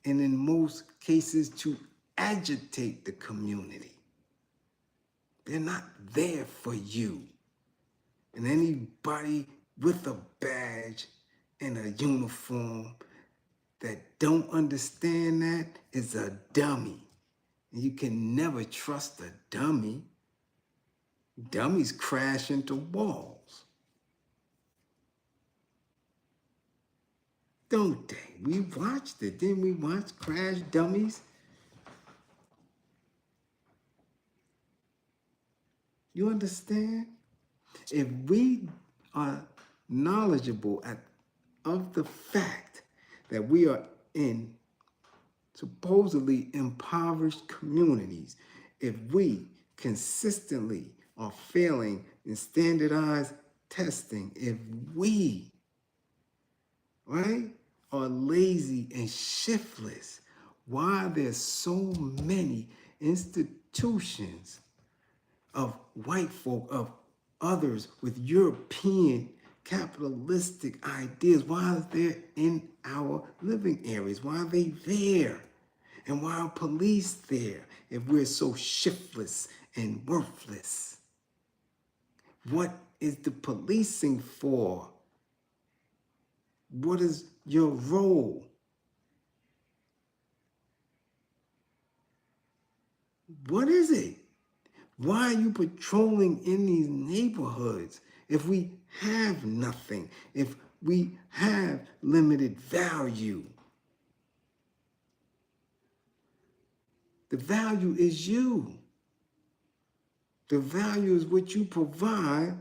And in most cases, to agitate the community. They're not there for you. And anybody with a badge and a uniform that don't understand that is a dummy. And you can never trust a dummy. Dummies crash into walls. don't they? We watched it. Didn't we watch Crash Dummies? You understand? If we are knowledgeable of the fact that we are in supposedly impoverished communities, if we consistently are failing in standardized testing, if we, right, are lazy and shiftless, why are there so many institutions of white folk, of others with European capitalistic ideas? Why are they in our living areas? Why are they there? And why are police there if we're so shiftless and worthless? What is the policing for? What is your role? What is it? Why are you patrolling in these neighborhoods if we have nothing, if we have limited value? The value is you. The value is what you provide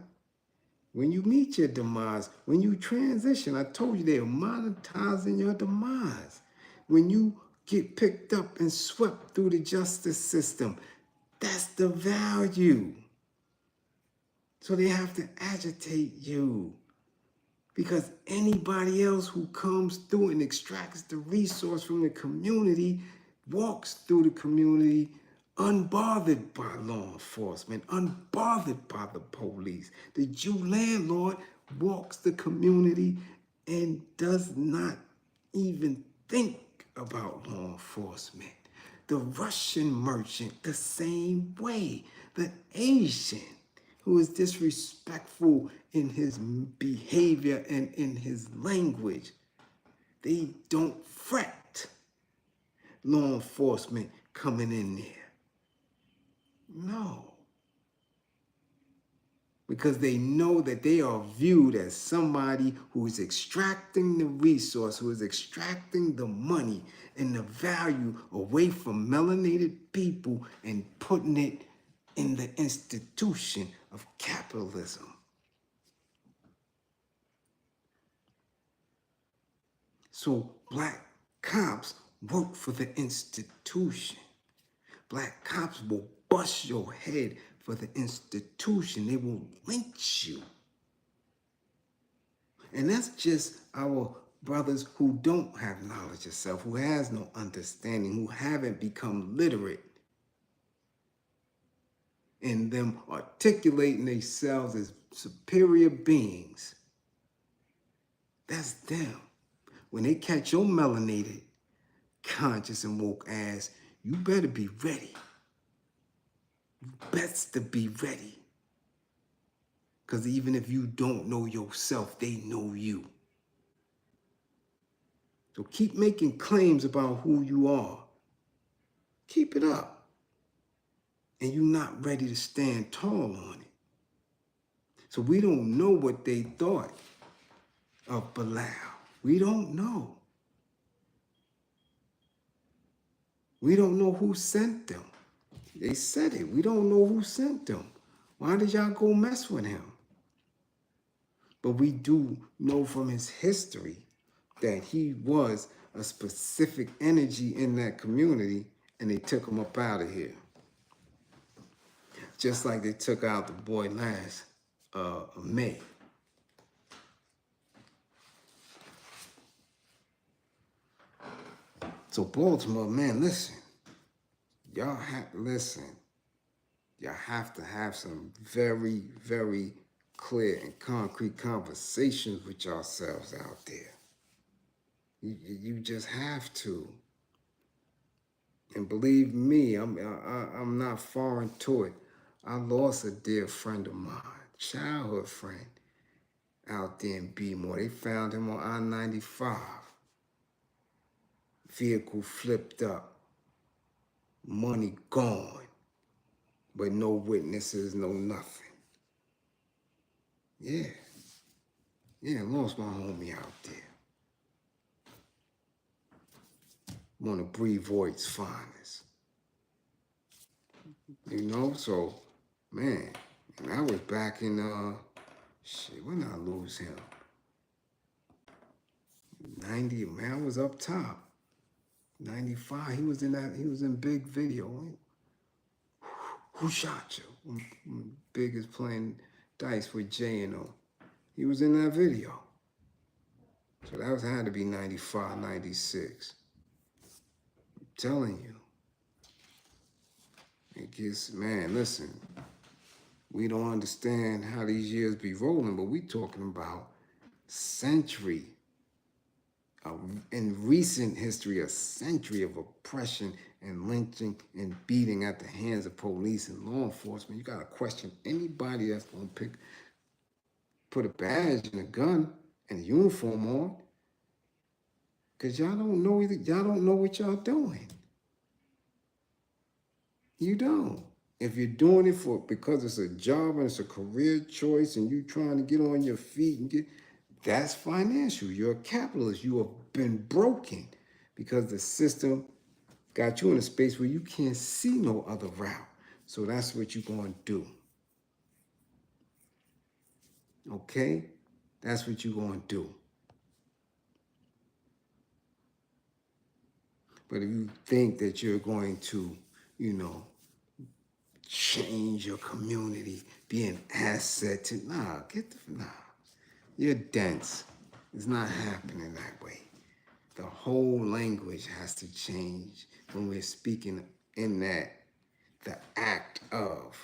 when you meet your demise, when you transition. I told you they are monetizing your demise. When you get picked up and swept through the justice system, that's the value. So they have to agitate you, because anybody else who comes through and extracts the resource from the community walks through the community unbothered by law enforcement, unbothered by the police. The Jew landlord walks the community and does not even think about law enforcement. The Russian merchant, the same way. The Asian, who is disrespectful in his behavior and in his language, they don't fret law enforcement coming in there. No. Because they know that they are viewed as somebody who is extracting the resource, who is extracting the money and the value away from melanated people and putting it in the institution of capitalism. So black cops work for the institution. Black cops will bust your head for the institution. They will lynch you. And that's just our brothers who don't have knowledge of self, who has no understanding, who haven't become literate in them articulating themselves as superior beings. That's them. When they catch your melanated, conscious and woke ass, you better be ready. You best to be ready. Because even if you don't know yourself, they know you. So keep making claims about who you are. Keep it up. And you're not ready to stand tall on it. So we don't know what they thought of Bilal. We don't know. We don't know who sent them. They said it. We don't know who sent them. Why did y'all go mess with him? But we do know from his history that he was a specific energy in that community, and they took him up out of here. Just like they took out the boy last May. So Baltimore, man, listen. Y'all have to have some very, very clear and concrete conversations with yourselves out there. You just have to. And believe me, I'm not foreign to it. I lost a dear friend of mine, childhood friend, out there in Baltimore. They found him on I-95. Vehicle flipped up. Money gone. But no witnesses, no nothing. Yeah. Yeah, lost my homie out there. want to breathe Voight's finest. You know, so, man, and I was back in, shit, when did I lose him? 90, man, I was up top. 95, he was in big video. Who shot you? Big is playing dice with J and O. He was in that video. So that had to be 95, 96. I'm telling you. It gets, man, listen. We don't understand how these years be rolling, but we talking about century. In recent history, a century of oppression and lynching and beating at the hands of police and law enforcement. You got to question anybody that's going to put a badge and a gun and a uniform on, because y'all don't know what y'all doing. You don't. If you're doing it because it's a job and it's a career choice and you trying to get on your feet and that's financial. You're a capitalist. You have been broken because the system got you in a space where you can't see no other route. So that's what you're going to do. Okay? That's what you're going to do. But if you think that you're going to, change your community, be an asset to, nah. You're dense. It's not happening that way. The whole language has to change when we're speaking in that, the act of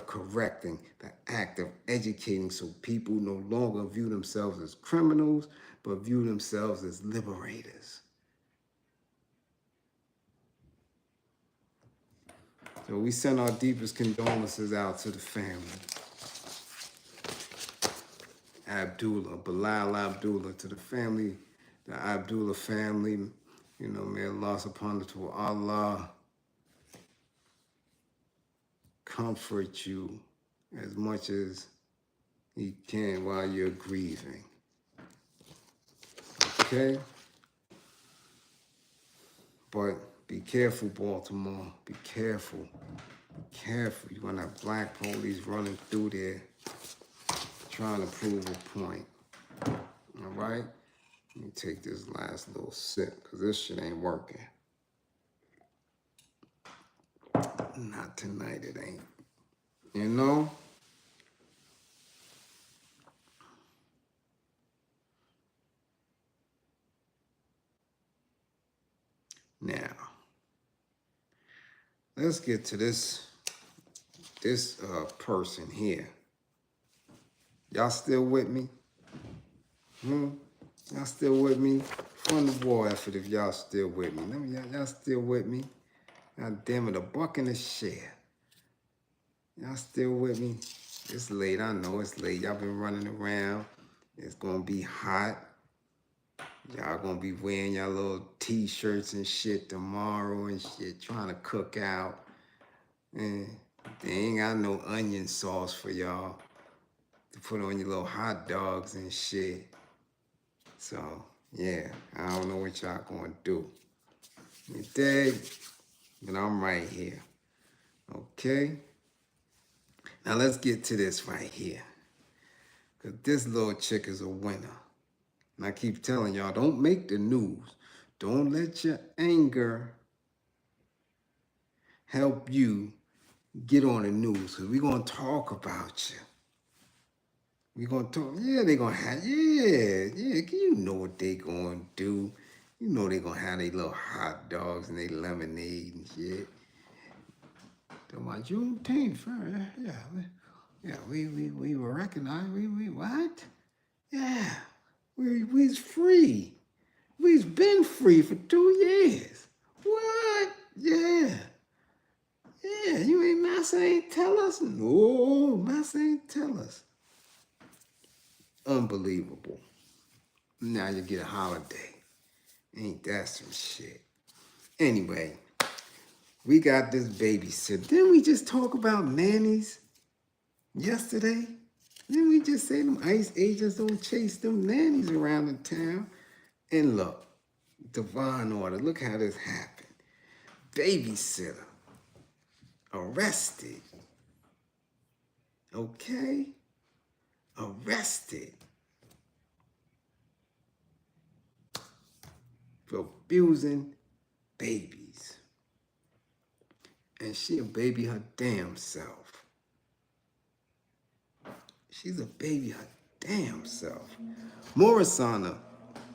correcting, the act of educating, so people no longer view themselves as criminals, but view themselves as liberators. So we send our deepest condolences out to the family. Bilal Abdullah, to the family, the Abdullah family, may Allah subhanahu wa ta'ala comfort you as much as He can while you're grieving. Okay? But be careful, Baltimore. Be careful. Be careful. You're going to have black police running through there trying to prove a point. All right? Let me take this last little sip because this shit ain't working. Not tonight, it ain't. Now, let's get to this person here. Y'all still with me? Y'all still with me? Fund the war effort if y'all still with me. Y'all still with me? God damn it, $1 and a share. Y'all still with me? It's late, I know it's late. Y'all been running around. It's gonna be hot. Y'all gonna be wearing y'all little t-shirts and shit tomorrow and shit, trying to cook out. And they ain't got no onion sauce for y'all to put on your little hot dogs and shit. So, yeah, I don't know what y'all gonna do. You dig? But I'm right here. Okay? Now let's get to this right here. Because this little chick is a winner. And I keep telling y'all, don't make the news. Don't let your anger help you get on the news. Because we're going to talk about you. We're going to talk. Yeah, they're going to have, yeah. You know what they're going to do. You know they're going to have their little hot dogs and their lemonade and shit. Talking about Juneteenth, yeah, we were recognized. We what? Yeah, we's free. We've been free for 2 years. What? Yeah. You ain't Massa ain't tell us. No, Massa ain't tell us. Unbelievable. Now you get a holiday. Ain't that some shit? Anyway, we got this babysitter. Didn't we just talk about nannies yesterday? Didn't we just say them ICE agents don't chase them nannies around the town? And look, Divine order. Look how this happened. Babysitter arrested. Okay? Arrested for abusing babies. And she a baby her damn self. She's a baby her damn self. Morrisana,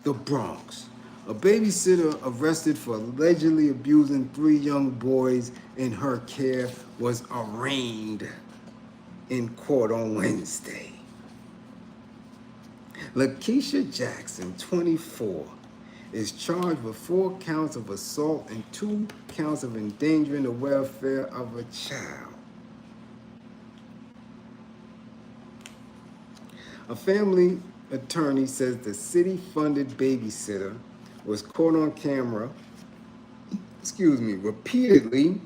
the Bronx. A babysitter arrested for allegedly abusing 3 young boys in her care was arraigned in court on Wednesday. Lakeisha Jackson, 24, is charged with 4 counts of assault and 2 counts of endangering the welfare of a child. A family attorney says the city-funded babysitter was caught on camera, repeatedly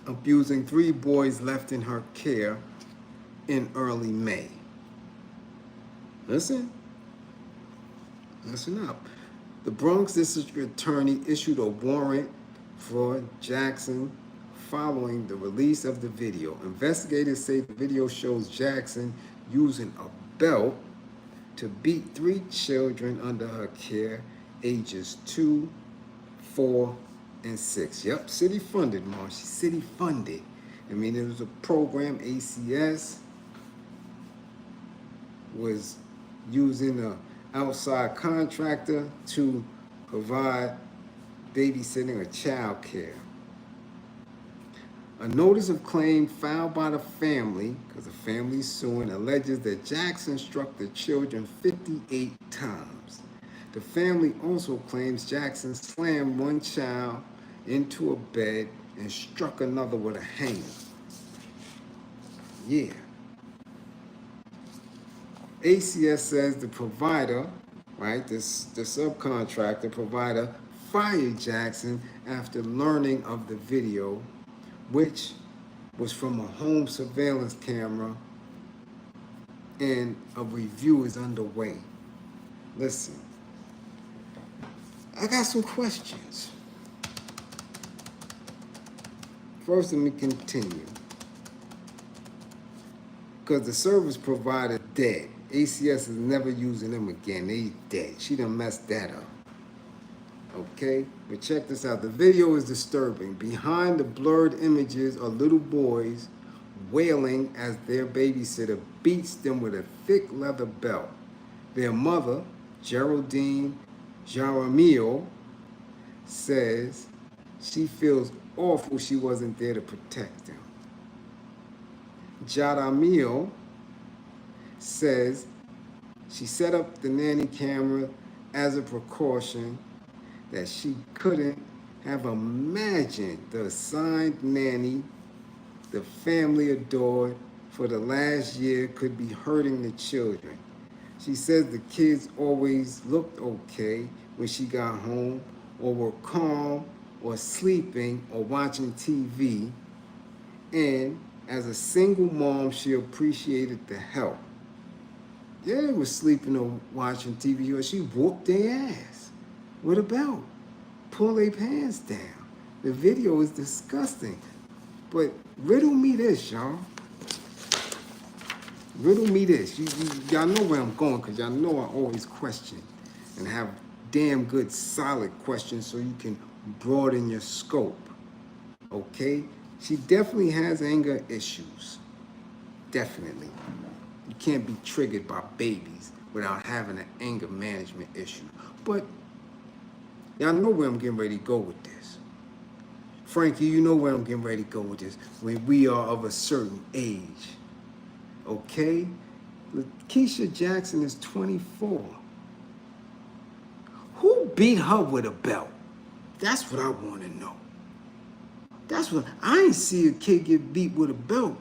abusing 3 boys left in her care in early May. Listen up. The Bronx District Attorney issued a warrant for Jackson following the release of the video. Investigators say the video shows Jackson using a belt to beat 3 children under her care, ages 2, 4, and 6. Yep, city funded, Marcy. City funded. I mean, it was a program. ACS was using an outside contractor to provide babysitting or child care. A notice of claim filed by the family, because the family is suing, alleges that Jackson struck the children 58 times. The family also claims Jackson slammed 1 child into a bed and struck another with a hanger. Yeah. ACS says the provider, right, the subcontractor provider, fired Jackson after learning of the video, which was from a home surveillance camera, and a review is underway. Listen, I got some questions. First, let me continue. Because the service provider dead. ACS is never using them again. They dead. She done messed that up. Okay? But check this out. The video is disturbing. Behind the blurred images are little boys wailing as their babysitter beats them with a thick leather belt. Their mother, Geraldine Jaramillo, says she feels awful she wasn't there to protect them. Jaramillo says she set up the nanny camera as a precaution, that she couldn't have imagined the assigned nanny the family adored for the last year could be hurting the children. She says the kids always looked okay when she got home, or were calm, or sleeping, or watching TV, and as a single mom, she appreciated the help. Yeah, they were sleeping or watching TV, or she whooped their ass with a belt, pull their pants down. The video is disgusting. But riddle me this, y'all. Riddle me this. Y'all know where I'm going, because y'all know I always question and have damn good solid questions so you can broaden your scope. Okay? She definitely has anger issues. Definitely. You can't be triggered by babies without having an anger management issue. But y'all know where I'm getting ready to go with this. Frankie, you know where I'm getting ready to go with this. When we are of a certain age. Okay? Lakeisha Jackson is 24. Who beat her with a belt? That's what I want to know. That's what I ain't see a kid get beat with a belt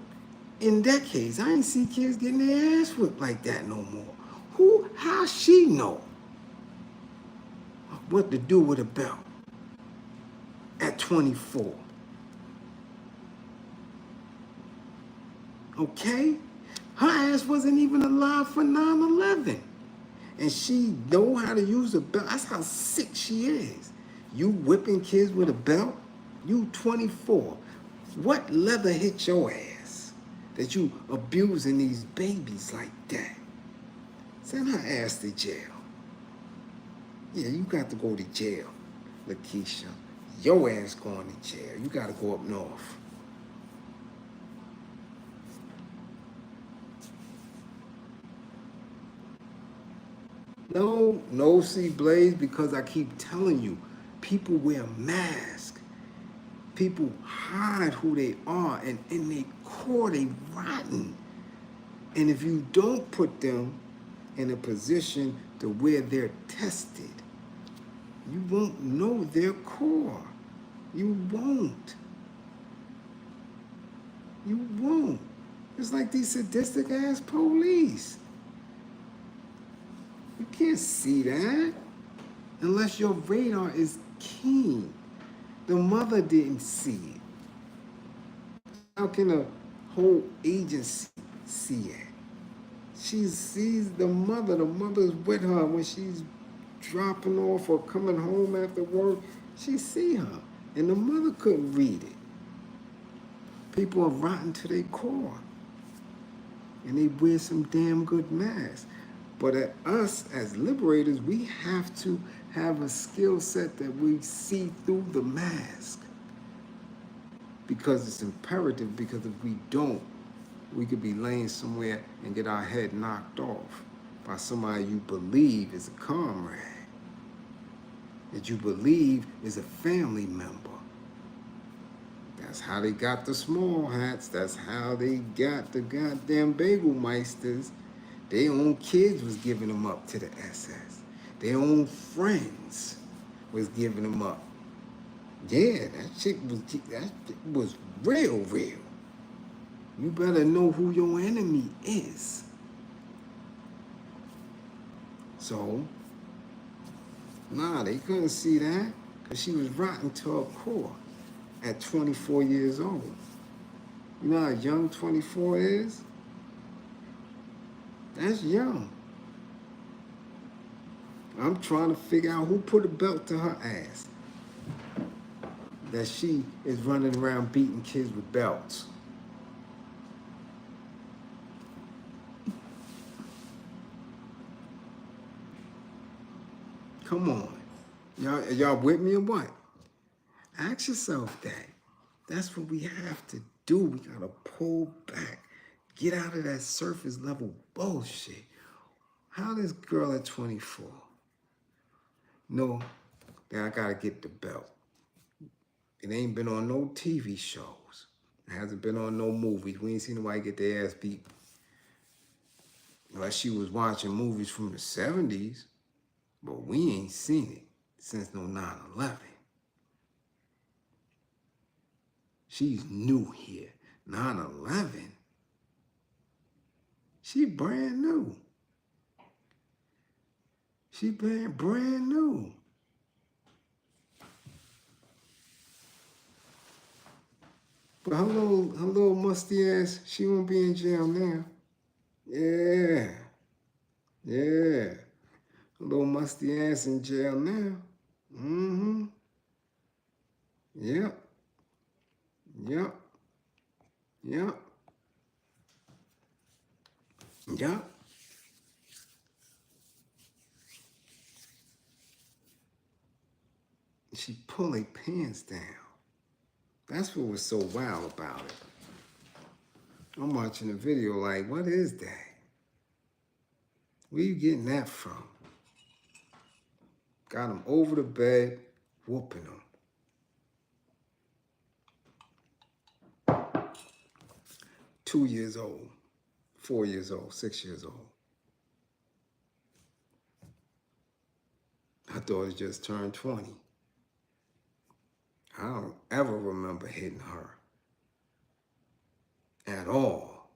in decades. I ain't see kids getting their ass whipped like that no more. How she know what to do with a belt at 24? Okay? Her ass wasn't even alive for 9/11. And she know how to use a belt. That's how sick she is. You whipping kids with a belt? You 24. What leather hit your ass that you abusing these babies like that? Send her ass to jail. Yeah, you got to go to jail, Lakeisha. Your ass going to jail. You got to go up north. No, see, Blaze, because I keep telling you, people wear masks. People hide who they are, and in their core, they rotten. And if you don't put them in a position to where they're tested, you won't know their core. You won't. You won't. It's like these sadistic ass police. You can't see that unless your radar is keen. The mother didn't see it. How can a whole agency see it? She sees the mother. The mother's with her when she's dropping off or coming home after work. She see her, and the mother couldn't read it. People are rotten to their core, and they wear some damn good masks. But at us as liberators, we have to have a skill set that we see through the mask, because it's imperative. Because if we don't, we could be laying somewhere and get our head knocked off by somebody you believe is a comrade, that you believe is a family member. That's how they got the small hats. That's how they got the goddamn bagel meisters. Their own kids was giving them up to the SS. Their own friends was giving them up. Yeah, that chick was real. You better know who your enemy is. So, nah, they couldn't see that because she was rotten to her core at 24 years old. You know how young 24 is? That's young. I'm trying to figure out who put a belt to her ass that she is running around beating kids with belts. Come on. Y'all with me or what? Ask yourself that. That's what we have to do. We gotta pull back. Get out of that surface level bullshit. How this girl at 24 know that I gotta get the belt? It ain't been on no TV shows. It hasn't been on no movies. We ain't seen nobody get their ass beat. Unless she was watching movies from the 70s, but we ain't seen it since no 9/11. She's new here. 9/11? She brand new. She brand new. But her little musty ass, she won't be in jail now. Yeah. Her little musty ass in jail now. Mm-hmm. Yep. Yep. Yep. Yep. She pulled her pants down. That's what was so wild about it. I'm watching the video like, what is that? Where you getting that from? Got him over the bed, whooping him. 2 years old, 4 years old, 6 years old. Her daughter just turned 20. I don't ever remember hitting her at all.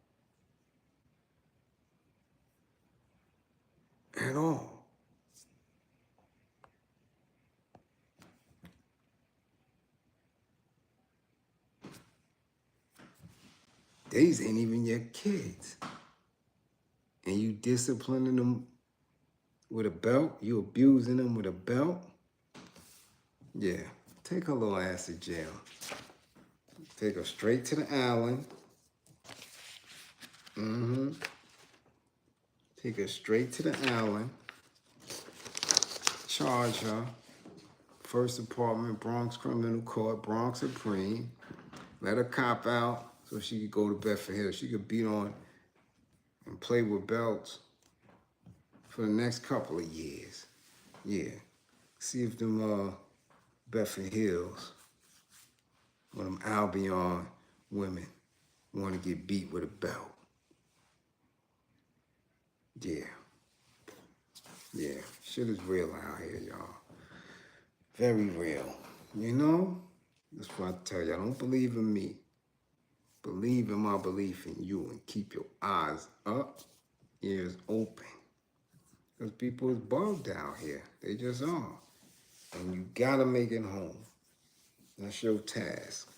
At all. These ain't even your kids. And you disciplining them with a belt? You abusing them with a belt? Yeah, take her little ass to jail. Take her straight to the island. Take her straight to the island. Charge her. First Department, Bronx Criminal Court, Bronx Supreme. Let her cop out so she could go to Bedford Hills. She could beat on and play with belts for the next couple of years. Yeah. See if them Bedford Hills or them Albion women want to get beat with a belt. Yeah. Yeah. Shit is real out here, y'all. Very real. You know? That's what I tell you. I don't believe in me. Believe in my belief in you and keep your eyes up, ears open. Because people is bugged out here. They just are. And you gotta make it home. That's your task.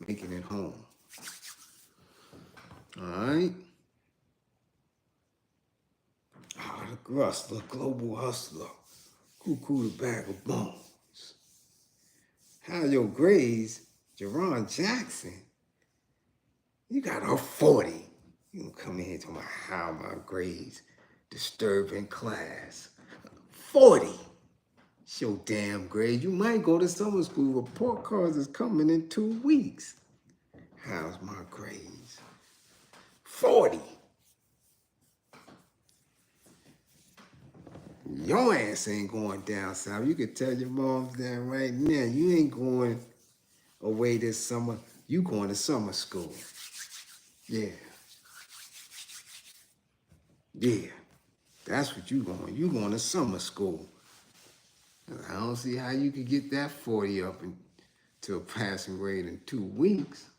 Making it home. Alright? Ah, the hustler, global hustler. Cuckoo the bag of bones. How your grades, Jerron Jackson. You got a 40. You gonna come in here talking about how my grades disturbing class. 40. It's your damn grade. You might go to summer school. Report cards is coming in 2 weeks. How's my grades? 40. Your ass ain't going down south. You could tell your moms that right now. You ain't going away this summer. You going to summer school. Yeah. Yeah. That's what you going. You going to summer school. I don't see how you could get that 40 up to a passing grade in 2 weeks.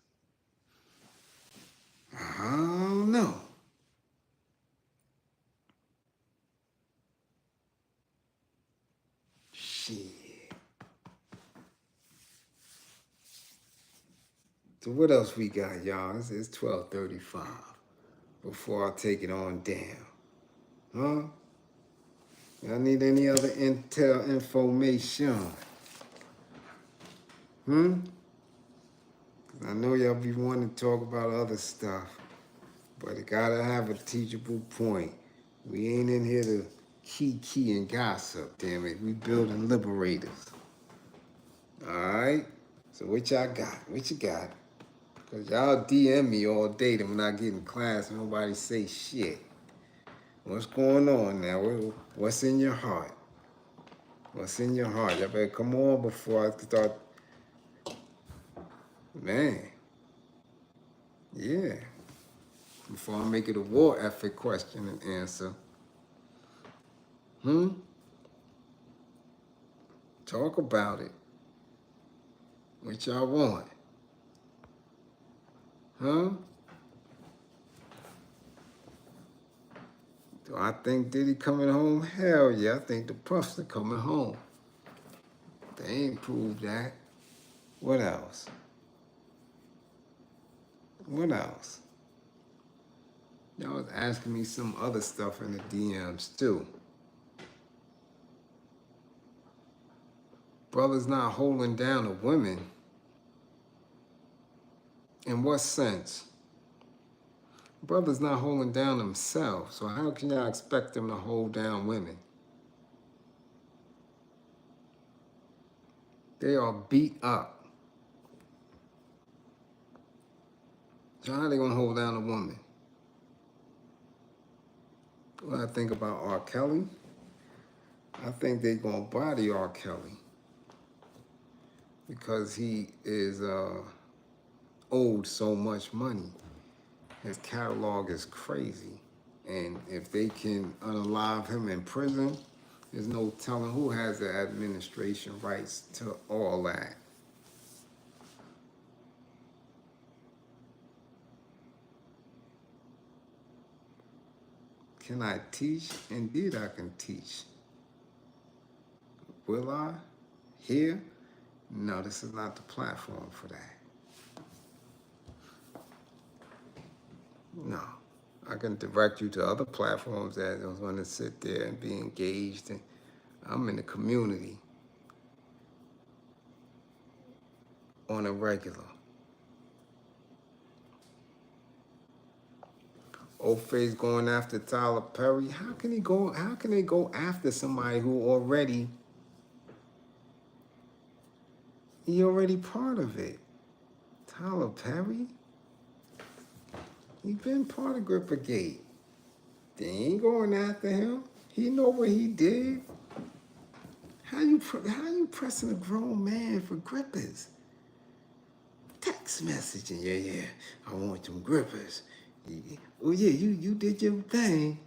I don't know. Shit. So what else we got, y'all? It's 12:35 before I take it on down. Huh? Y'all need any other intel information? I know y'all be wanting to talk about other stuff, but it gotta have a teachable point. We ain't in here to key and gossip, damn it. We building liberators. Alright? So what y'all got? What you got? Because y'all DM me all day that when I get in class, nobody say shit. What's going on now? What's in your heart? What's in your heart? Y'all better come on before I start. Man. Yeah. Before I make it a war effort question and answer. Talk about it. What y'all want? Huh? Do I think Diddy coming home? Hell yeah, I think the Puffs are coming home. They ain't proved that. What else? What else? Y'all was asking me some other stuff in the DMs too. Brothers not holding down the women. In what sense? Brothers not holding down themselves, so how can y'all expect them to hold down women? They are beat up. So how they gonna hold down a woman? What I think about R. Kelly? I think they gonna body R. Kelly because he is owed so much money. His catalog is crazy. And if they can unalive him in prison, there's no telling who has the administration rights to all that. Can I teach? Indeed I can teach. Will I? Here? No, this is not the platform for that. No, I can direct you to other platforms that are going to sit there and be engaged. And I'm in the community on a regular. Old-Face going after Tyler Perry. How can he go? How can they go after somebody who already part of it? Tyler Perry, he been part of Grippergate. They ain't going after him. He know what he did. How you pressing a grown man for grippers? Text messaging, yeah. I want them grippers. Oh yeah, you did your thing,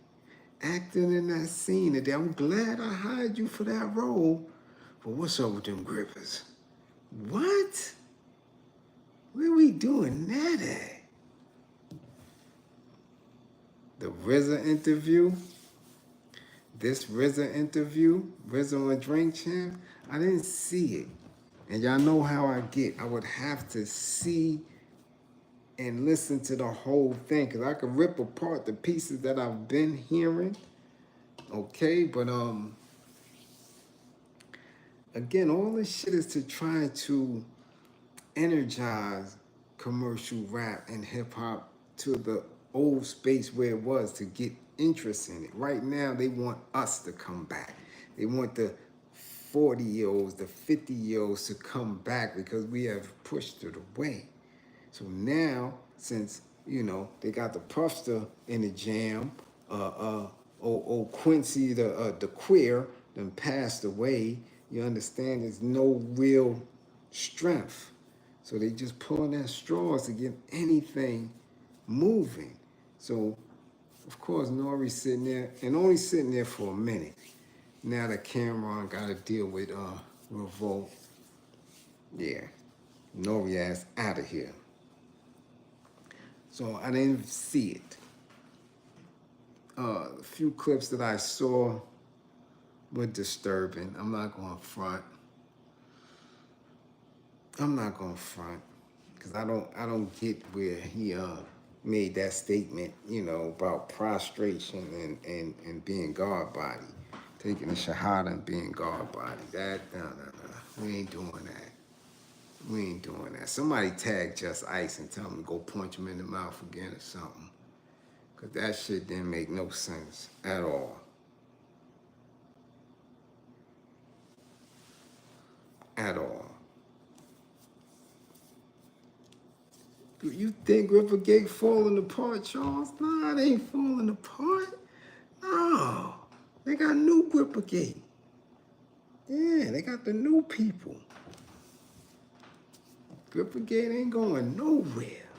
acting in that scene today. I'm glad I hired you for that role. But what's up with them grippers? What? Where we doing that at? The RZA interview? This RZA interview, RZA on Drink Champ, I didn't see it. And y'all know how I get. I would have to see and listen to the whole thing, because I could rip apart the pieces that I've been hearing. Okay, but again, all this shit is to try to energize commercial rap and hip hop to the old space where it was, to get interest in it. Right now, they want us to come back. They want the 40-year-olds, the 50-year-olds to come back because we have pushed it away. So now, since, they got the Puffster in the jam, old Quincy, the queer, then passed away, you understand there's no real strength. So they just pulling at straws to get anything moving. So, of course, Nori's sitting there, and only sitting there for a minute. Now that Cameron got to deal with Revolt. Yeah, Nori ass out of here. So I didn't see it. A few clips that I saw were disturbing. I'm not going to front. Because I don't get where he made that statement, about prostration and being God body. Taking the Shahada and being God body. No. We ain't doing that. Somebody tag Just Ice and tell him to go punch him in the mouth again or something. Because that shit didn't make no sense at all. At all. You think Grippergate falling apart, Charles? Nah, they ain't falling apart. No. They got new Grippergate. Yeah, they got the new people. Grippergate ain't going nowhere.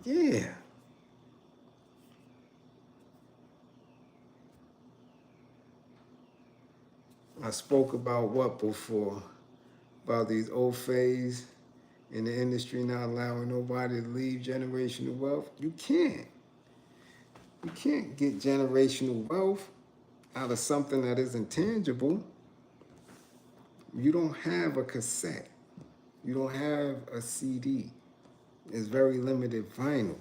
Yeah. I spoke about what before? About these old phase in the industry not allowing nobody to leave generational wealth. You can't. You can't get generational wealth out of something that isn't tangible. You don't have a cassette. You don't have a CD. It's very limited vinyl.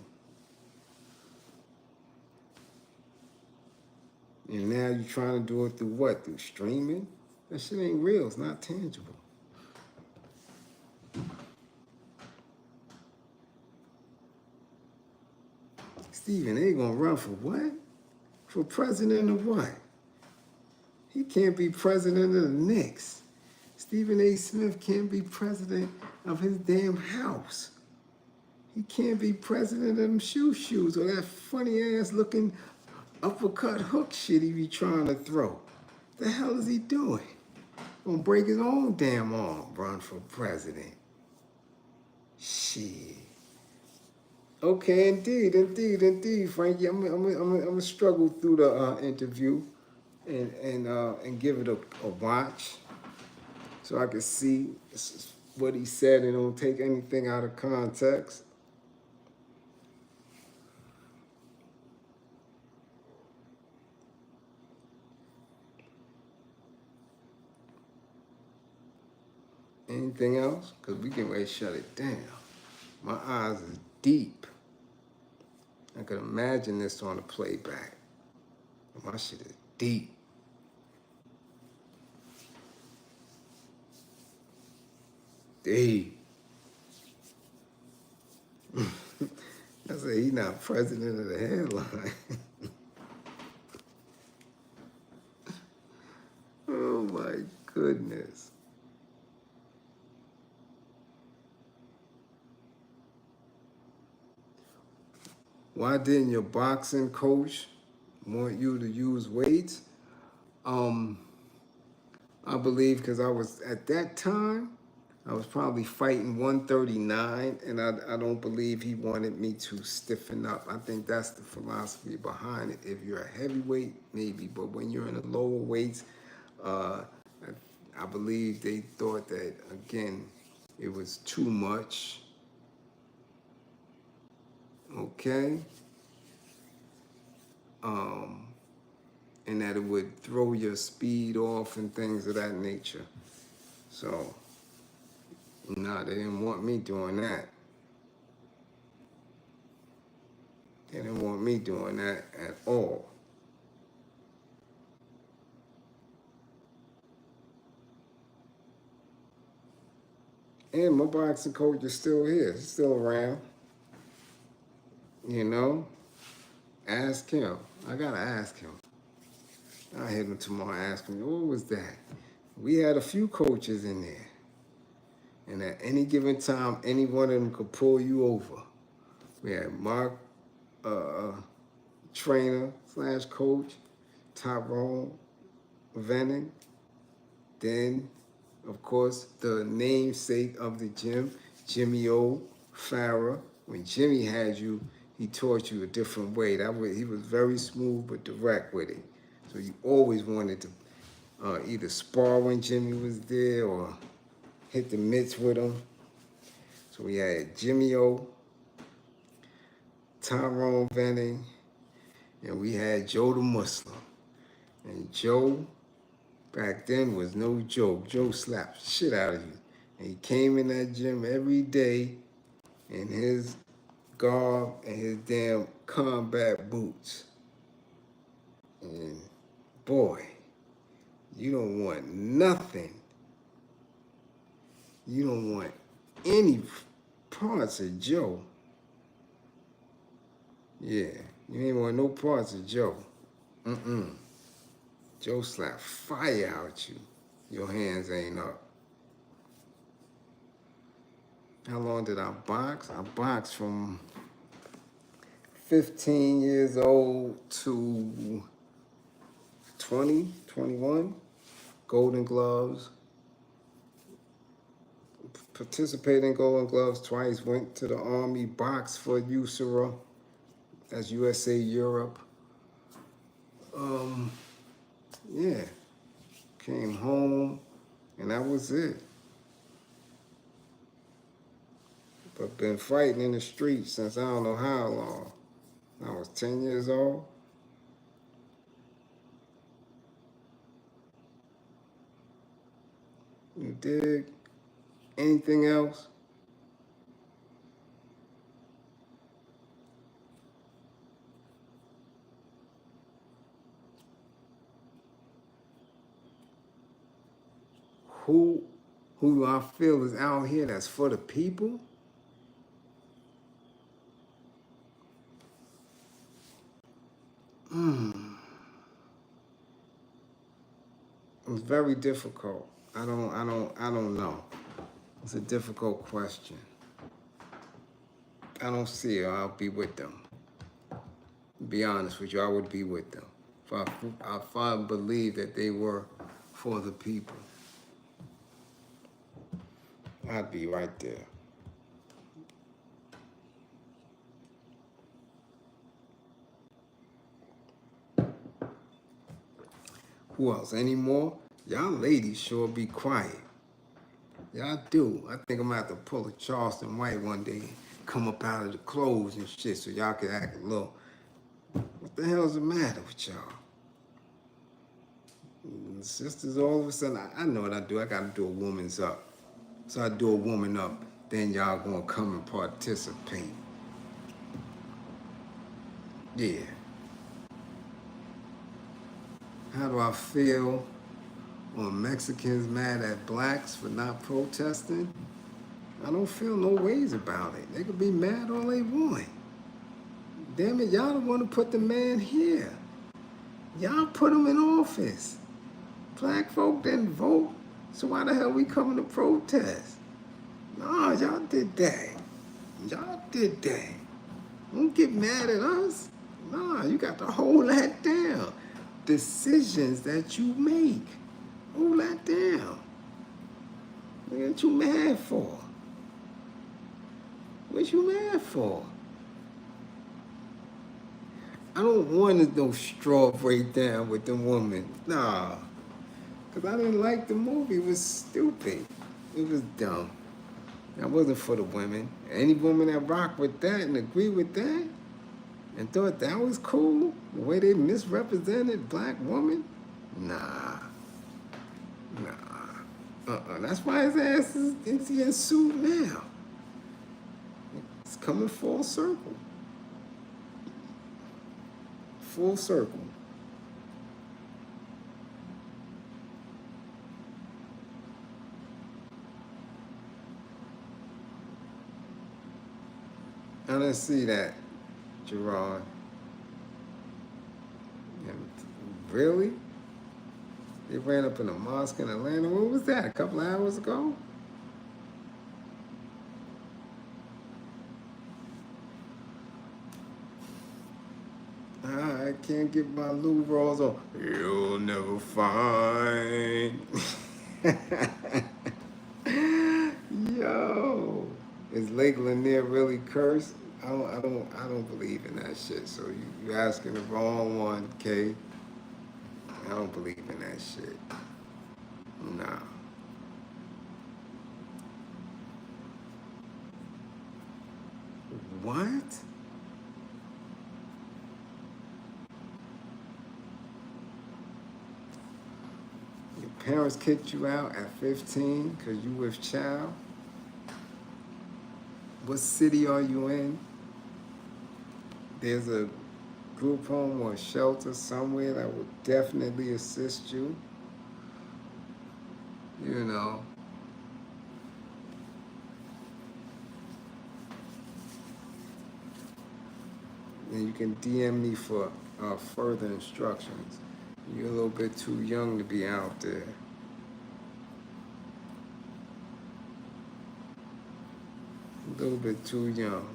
And now you're trying to do it through what? Through streaming? That shit ain't real. It's not tangible. Stephen A. gonna run for what? For president of what? He can't be president of the Knicks. Stephen A. Smith can't be president of his damn house. He can't be president of them shoes or that funny ass looking uppercut hook shit he be trying to throw. The hell is he doing? Gonna break his own damn arm, run for president. Shit. Okay, indeed, Frankie. I'm gonna struggle through the interview and give it a watch so I can see what he said and don't take anything out of context. Anything else? Because we can ready to shut it down. My eyes is deep. I could imagine this on a playback. My shit is deep. Deep. I said, he's not president of the headline. Oh my goodness. Why didn't your boxing coach want you to use weights? I believe because I was, at that time, I was probably fighting 139, and I don't believe he wanted me to stiffen up. I think that's the philosophy behind it. If you're a heavyweight, maybe, but when you're in the lower weights, I believe they thought that, again, it was too much. Okay? And that it would throw your speed off and things of that nature. So, no, they didn't want me doing that. They didn't want me doing that at all. And my boxing coach is still here. He's still around. You know? Ask him. I gotta ask him. I'll hit him tomorrow, ask him, what was that? We had a few coaches in there. And at any given time, any one of them could pull you over. We had Mark, trainer / coach, Tyrone Venning. Then, of course, the namesake of the gym, Jimmy O. Farah. When Jimmy had you, he taught you a different way. He was very smooth but direct with it. So you always wanted to either spar when Jimmy was there or hit the mitts with him. So we had Jimmy O, Tyrone Venning, and we had Joe the Muslim. And Joe, back then, was no joke. Joe slapped the shit out of you. And he came in that gym every day in his garb and his damn combat boots. And boy, you don't want nothing. You don't want any parts of Joe. Yeah, you ain't want no parts of Joe. Joe slapped fire out you. Your hands ain't up. How long did I box? I boxed from 15 years old to 20, 21. Golden Gloves. Participated in Golden Gloves twice. Went to the Army, boxed for USARA. That's USA Europe. Yeah. Came home, and that was it. But been fighting in the streets since I don't know how long. I was 10 years old. You dig? Anything else? Who do I feel is out here that's for the people? It's very difficult. I don't know. It's a difficult question. I don't see it. I'll be with them. Be honest with you, I would be with them. If I believe that they were for the people, I'd be right there. Who else? Any more? Y'all ladies sure be quiet. Y'all do. I think I'm gonna have to pull a Charleston White one day, come up out of the clothes and shit so y'all can act a little. What the hell's the matter with y'all? Sisters, all of a sudden, I know what I do. I gotta do a woman's up. So I do a woman up, then y'all gonna come and participate. Yeah. How do I feel when Mexicans mad at blacks for not protesting? I don't feel no ways about it. They could be mad all they want. Damn it, y'all don't want to put the man here. Y'all put him in office. Black folk didn't vote, so why the hell we coming to protest? Nah, y'all did that. Y'all did that. Don't get mad at us. Nah, you got to hold that down. Decisions that you make, hold that down. What you mad for? What you mad for? I don't want no straw breakdown with the woman. Nah. Because I didn't like the movie. It was stupid. It was dumb. That wasn't for the women. Any woman that rocked with that and agreed with that and thought that was cool, the way they misrepresented black women, nah. That's why his ass is in suit now. It's coming full circle. Full circle. I didn't see that, Gerard. Really? They ran up in a mosque in Atlanta. What was that? A couple of hours ago? I can't get my Lou rolls on. You'll never find. Yo, is Lake Lanier really cursed? I don't believe in that shit. So you asking the wrong one, Kay. I don't believe in that shit. Nah. What? Your parents kicked you out at 15 because you with child? What city are you in? There's a group home or shelter somewhere that will definitely assist you. You know. And you can DM me for further instructions. You're a little bit too young to be out there. A little bit too young.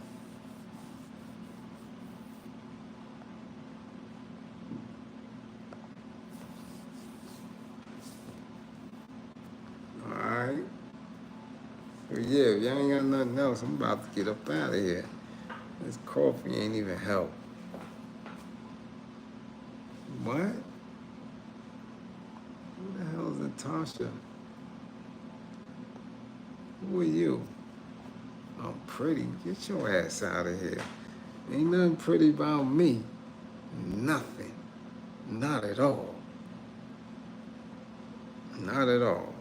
Alright? So yeah, if y'all ain't got nothing else, I'm about to get up out of here. This coffee ain't even help. What? Who the hell is Natasha? Who are you? I'm pretty. Get your ass out of here. Ain't nothing pretty about me. Nothing. Not at all. Not at all.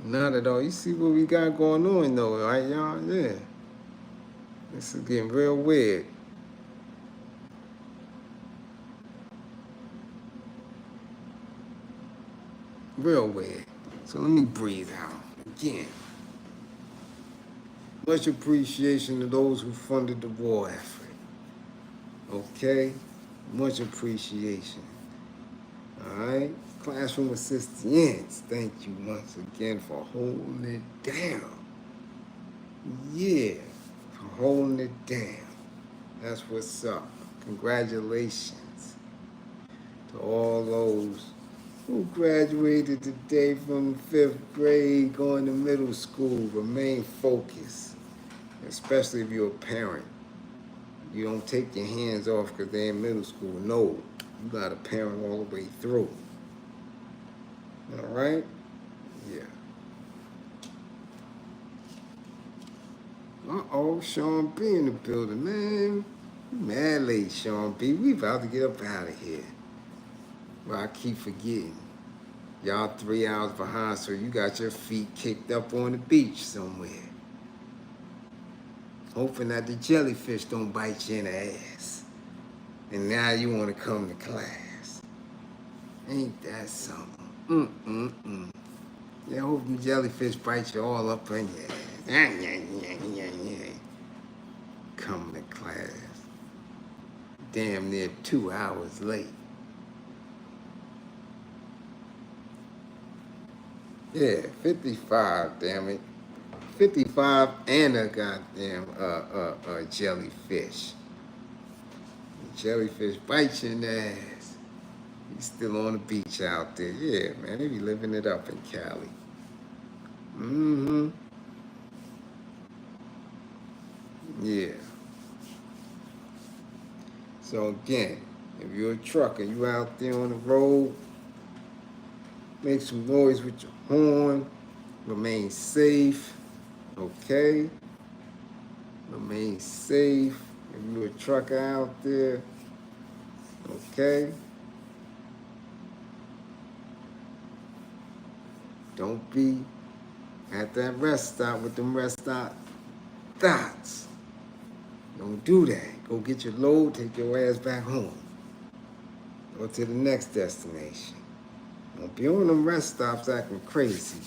Not at all. You see what we got going on though, right, y'all? Yeah. This is getting real weird. Real weird. So let me breathe out again. Much appreciation to those who funded the war effort. Okay? Much appreciation. Alright? Classroom assistants, thank you once again for holding it down. Yeah, for holding it down. That's what's up. Congratulations to all those who graduated today from 5th grade going to middle school. Remain focused, especially if you're a parent. You don't take your hands off because they're in middle school. No, you got to parent all the way through. All right? Yeah. Uh-oh, Sean B in the building, man. You mad late, Sean B. We about to get up out of here. Well, I keep forgetting. Y'all 3 hours behind, so you got your feet kicked up on the beach somewhere. Hoping that the jellyfish don't bite you in the ass. And now you want to come to class. Ain't that something? Yeah, I hope the jellyfish bite you all up in your ass. Come to class. Damn near 2 hours late. Yeah, 55, damn it. 55 and a goddamn jellyfish. The jellyfish bites you in the ass. He's still on the beach out there. Yeah, man, they be living it up in Cali. Yeah. So again, if you're a trucker, you out there on the road, make some noise with your horn, remain safe, okay? Remain safe. If you're a trucker out there, okay? Don't be at that rest stop with them rest stop thoughts. Don't do that. Go get your load, take your ass back home. Go to the next destination. Don't be on them rest stops acting crazy.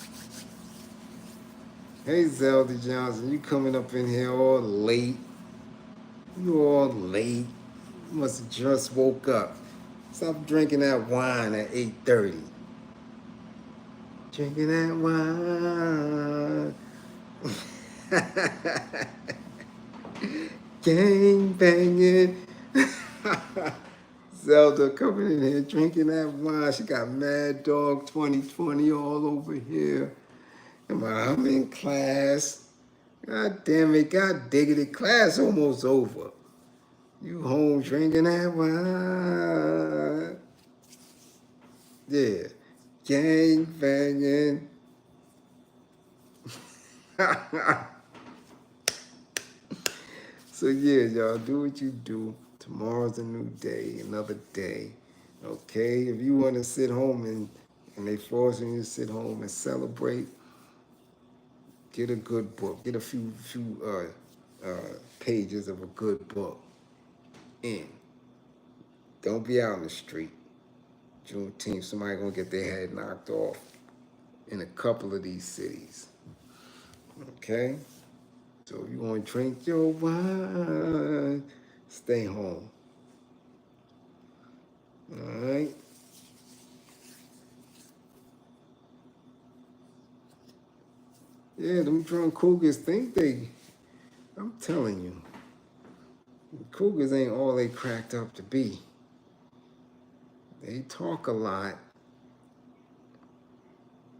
Hey, Zelda Johnson, you coming up in here all late. You all late. You must have just woke up. Stop drinking that wine at 8:30. Drinking that wine. Gang banging. Zelda coming in here drinking that wine. She got Mad Dog 2020 all over here. I'm in class. God damn it, God diggity, class almost over. You home drinking that wine. Yeah. Gang banging. So yeah, y'all, do what you do. Tomorrow's a new day, another day. Okay? If you want to sit home and they forcing you to sit home and celebrate, get a good book. Get a few pages of a good book in. Don't be out in the street. Juneteenth, somebody gonna get their head knocked off in a couple of these cities. Okay? So if you want to drink your wine, stay home. All right? Yeah, them drunk cougars think I'm telling you, cougars ain't all they cracked up to be. They talk a lot.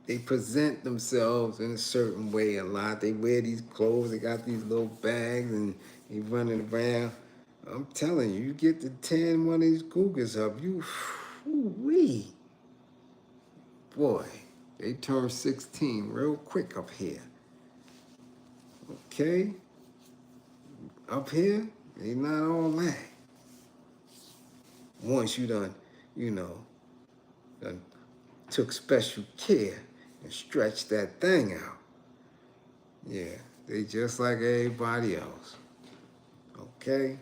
They present themselves in a certain way a lot. They wear these clothes, they got these little bags, and they running around. I'm telling you, you get to 10 one of these cougars up, wee. Boy, they turn 16 real quick up here. Okay? Up here, they not all that. Once you done took special care and stretched that thing out. Yeah, they just like everybody else. Okay?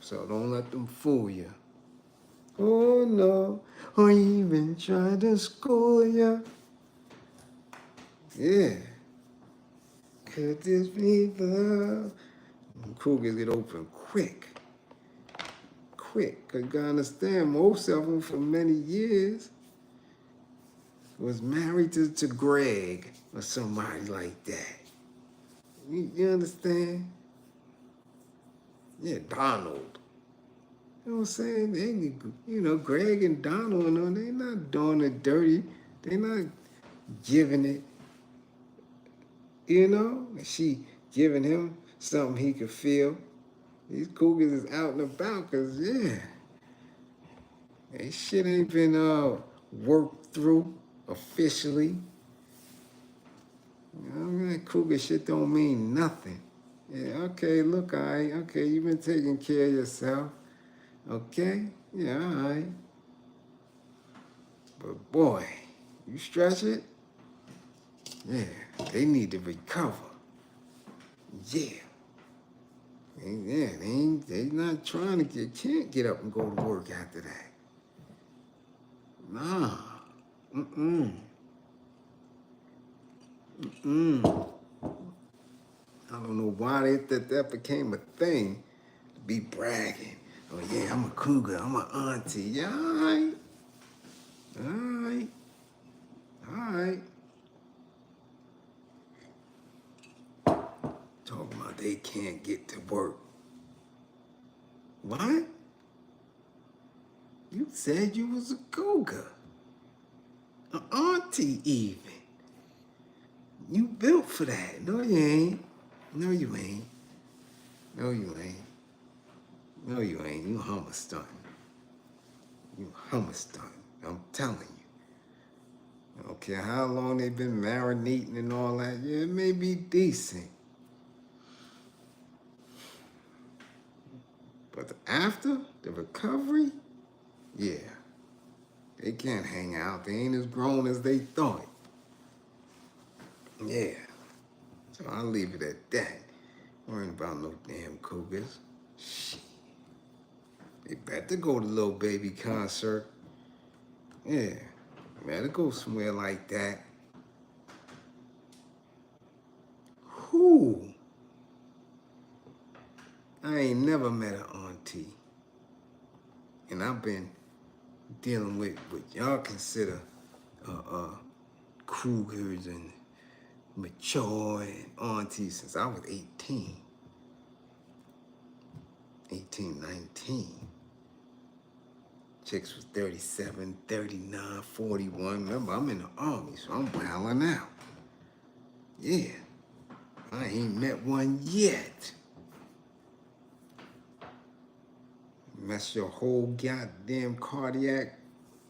So don't let them fool you. Oh no, or even try to school you. Yeah. Could this be love? Cougars get open quick. Quick. Because you gotta understand, most of them for many years was married to Greg or somebody like that. You understand? Yeah, Donald. You know what I'm saying? Greg and Donald, they not doing it dirty. They not giving it, She giving him something he could feel. These cougars is out and about because, yeah, that shit ain't been worked through officially. That cougar shit don't mean nothing. Yeah, okay, look, all right. Okay, you've been taking care of yourself. Okay? Yeah, all right. But boy, You stretch it, yeah, they need to recover. Yeah. Yeah, they not trying to can't get up and go to work after that. Nah. Mm-mm. Mm-mm. I don't know why that became a thing to be bragging. Oh yeah, I'm a cougar, I'm an auntie. Yeah, all right. All right. All right. Talking about they can't get to work. What? You said you was a cougar. An auntie even. You built for that. No, you ain't. No, you ain't. No, you ain't. No, you ain't. You hummer stunting. You hummer stunting. I'm telling you. I don't care how long they've been marinating and all that. Yeah, it may be decent. But after the recovery, yeah. They can't hang out. They ain't as grown as they thought. Yeah. So I'll leave it at that. Worrying about no damn cougars. Shit. They better go to Lil Baby concert. Yeah. Better go somewhere like that. Who? I ain't never met an auntie. And I've been dealing with what y'all consider cougars and mature and aunties since I was 18. 18, 19. Chicks was 37, 39, 41. Remember, I'm in the army, so I'm wilding out. Yeah. I ain't met one yet. Mess your whole goddamn cardiac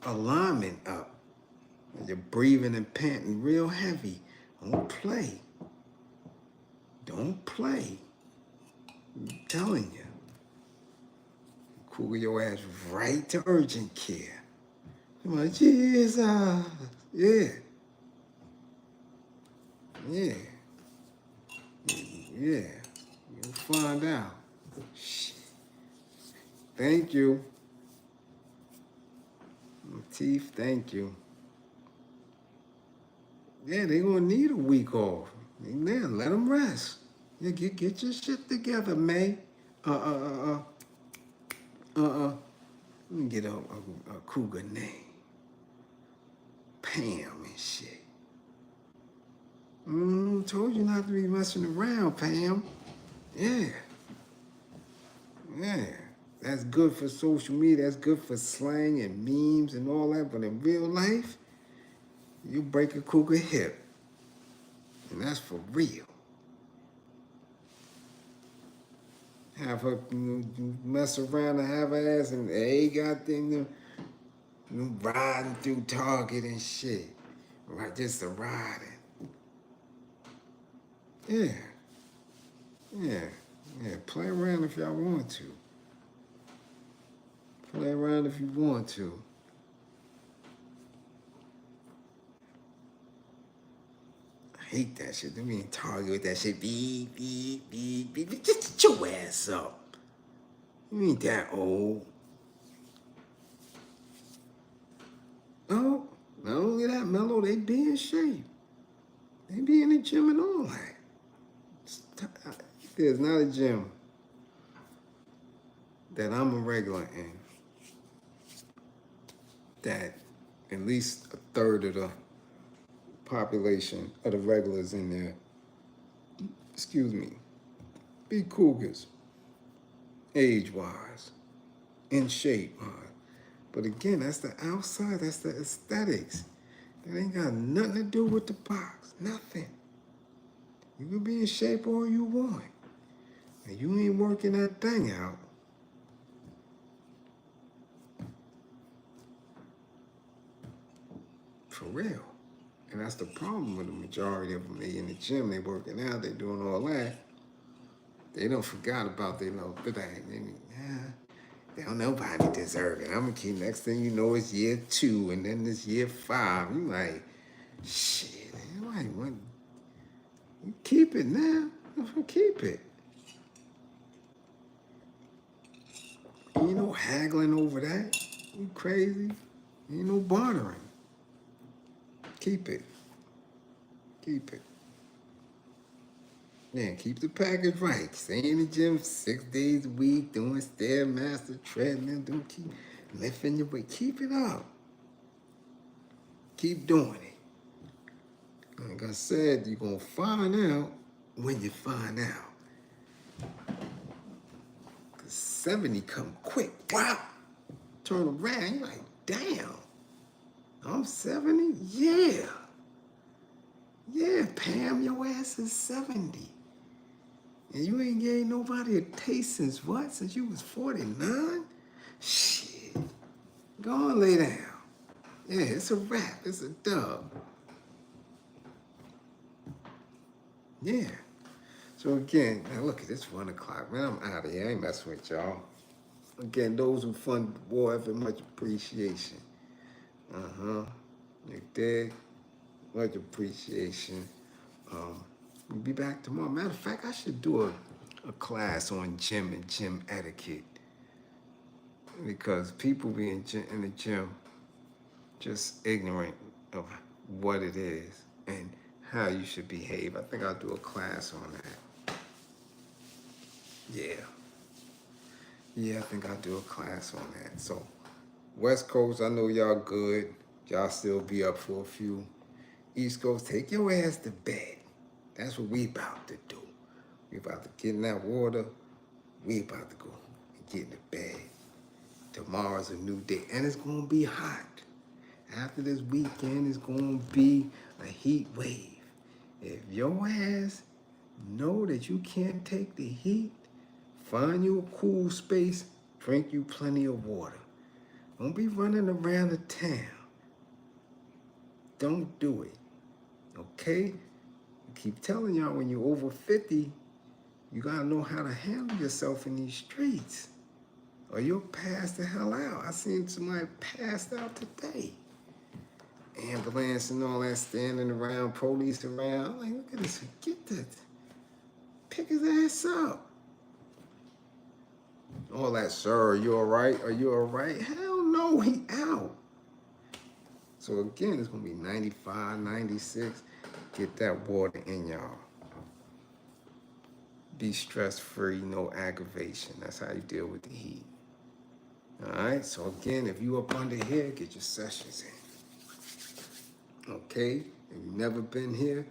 alignment up. You're breathing and panting real heavy. Don't play. Don't play. I'm telling you. Cougar your ass right to urgent care. I'm like, Jesus. Yeah. Yeah. Yeah. You'll find out. Shit. Thank you. Teeth, thank you. Yeah, they gonna need a week off. Man, let them rest. Yeah, get your shit together, May. Let me get a cougar name. Pam and shit. Told you not to be messing around, Pam. Yeah. Yeah. That's good for social media. That's good for slang and memes and all that. But in real life, you break a cougar hip. And that's for real. Have her mess around and have her ass and they got them riding through Target and shit. Right, just a riding. Yeah. Yeah. Yeah. Play around if y'all want to. Play around if you want to. I hate that shit. They be in Target with that shit. Beep, beep, beep, beep. Just get your ass up. You ain't that old. Oh, not only that, Mello, they be in shape. They be in the gym and all that. There's not a gym that I'm a regular in that at least a third of the population of the regulars in there, excuse me, be cougars, age-wise, in shape-wise. But again, that's the outside, that's the aesthetics. That ain't got nothing to do with the box, nothing. You can be in shape all you want. And you ain't working that thing out. For real. And that's the problem with the majority of them. They in the gym, they working out, they doing all that. They don't forgot about their little thing. They don't nobody deserve it. I'm gonna keep, next thing you know, it's year 2, and then it's year 5. You like, Shit, anybody want keep it now? Keep it. Ain't no haggling over that. You crazy? Ain't no bartering. Keep it. Keep it. Yeah, keep the package right. Stay in the gym 6 days a week, doing Stairmaster, treadmill, keep lifting your weight. Keep it up. Keep doing it. Like I said, you're going to find out when you find out. Because 70 come quick. Wow. Turn around, you're like, damn. I'm 70? Yeah. Yeah, Pam, your ass is 70. And you ain't gave nobody a taste since what? Since you was 49? Shit. Go on, lay down. Yeah, it's a wrap. It's a dub. Yeah. So again, now look at this 1 o'clock. Man, I'm out of here. I ain't messing with y'all. Again, those who fund the war have much appreciation. You dig? Much appreciation. We'll be back tomorrow. Matter of fact, I should do a class on gym and gym etiquette. Because people be in the gym just ignorant of what it is and how you should behave. I think I'll do a class on that. Yeah, I think I'll do a class on that. So, West Coast, I know y'all good. Y'all still be up for a few. East Coast, take your ass to bed. That's what we about to do. We about to get in that water. We about to go and get in the bed. Tomorrow's a new day, and it's gonna be hot. After this weekend, it's gonna be a heat wave. If your ass know that you can't take the heat, find you a cool space, drink you plenty of water. Don't be running around the town. Don't do it, okay? I keep telling y'all, when you're over 50, you gotta know how to handle yourself in these streets, or you'll pass the hell out. I seen somebody passed out today. Ambulance and all that standing around, police around. I'm like, look at this, get that. Pick his ass up. All that, sir, are you all right? Are you all right? Hell no, he out. So again, it's gonna be 95, 96. Get that water in y'all. Be stress-free, no aggravation. That's how you deal with the heat. All right, so again, if you up under here, get your sessions in. Okay, if you've never been here,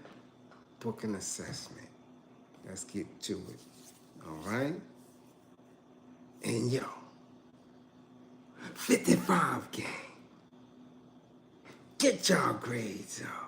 book an assessment. Let's get to it. All right? And yo, 55 gang. Get y'all grades up.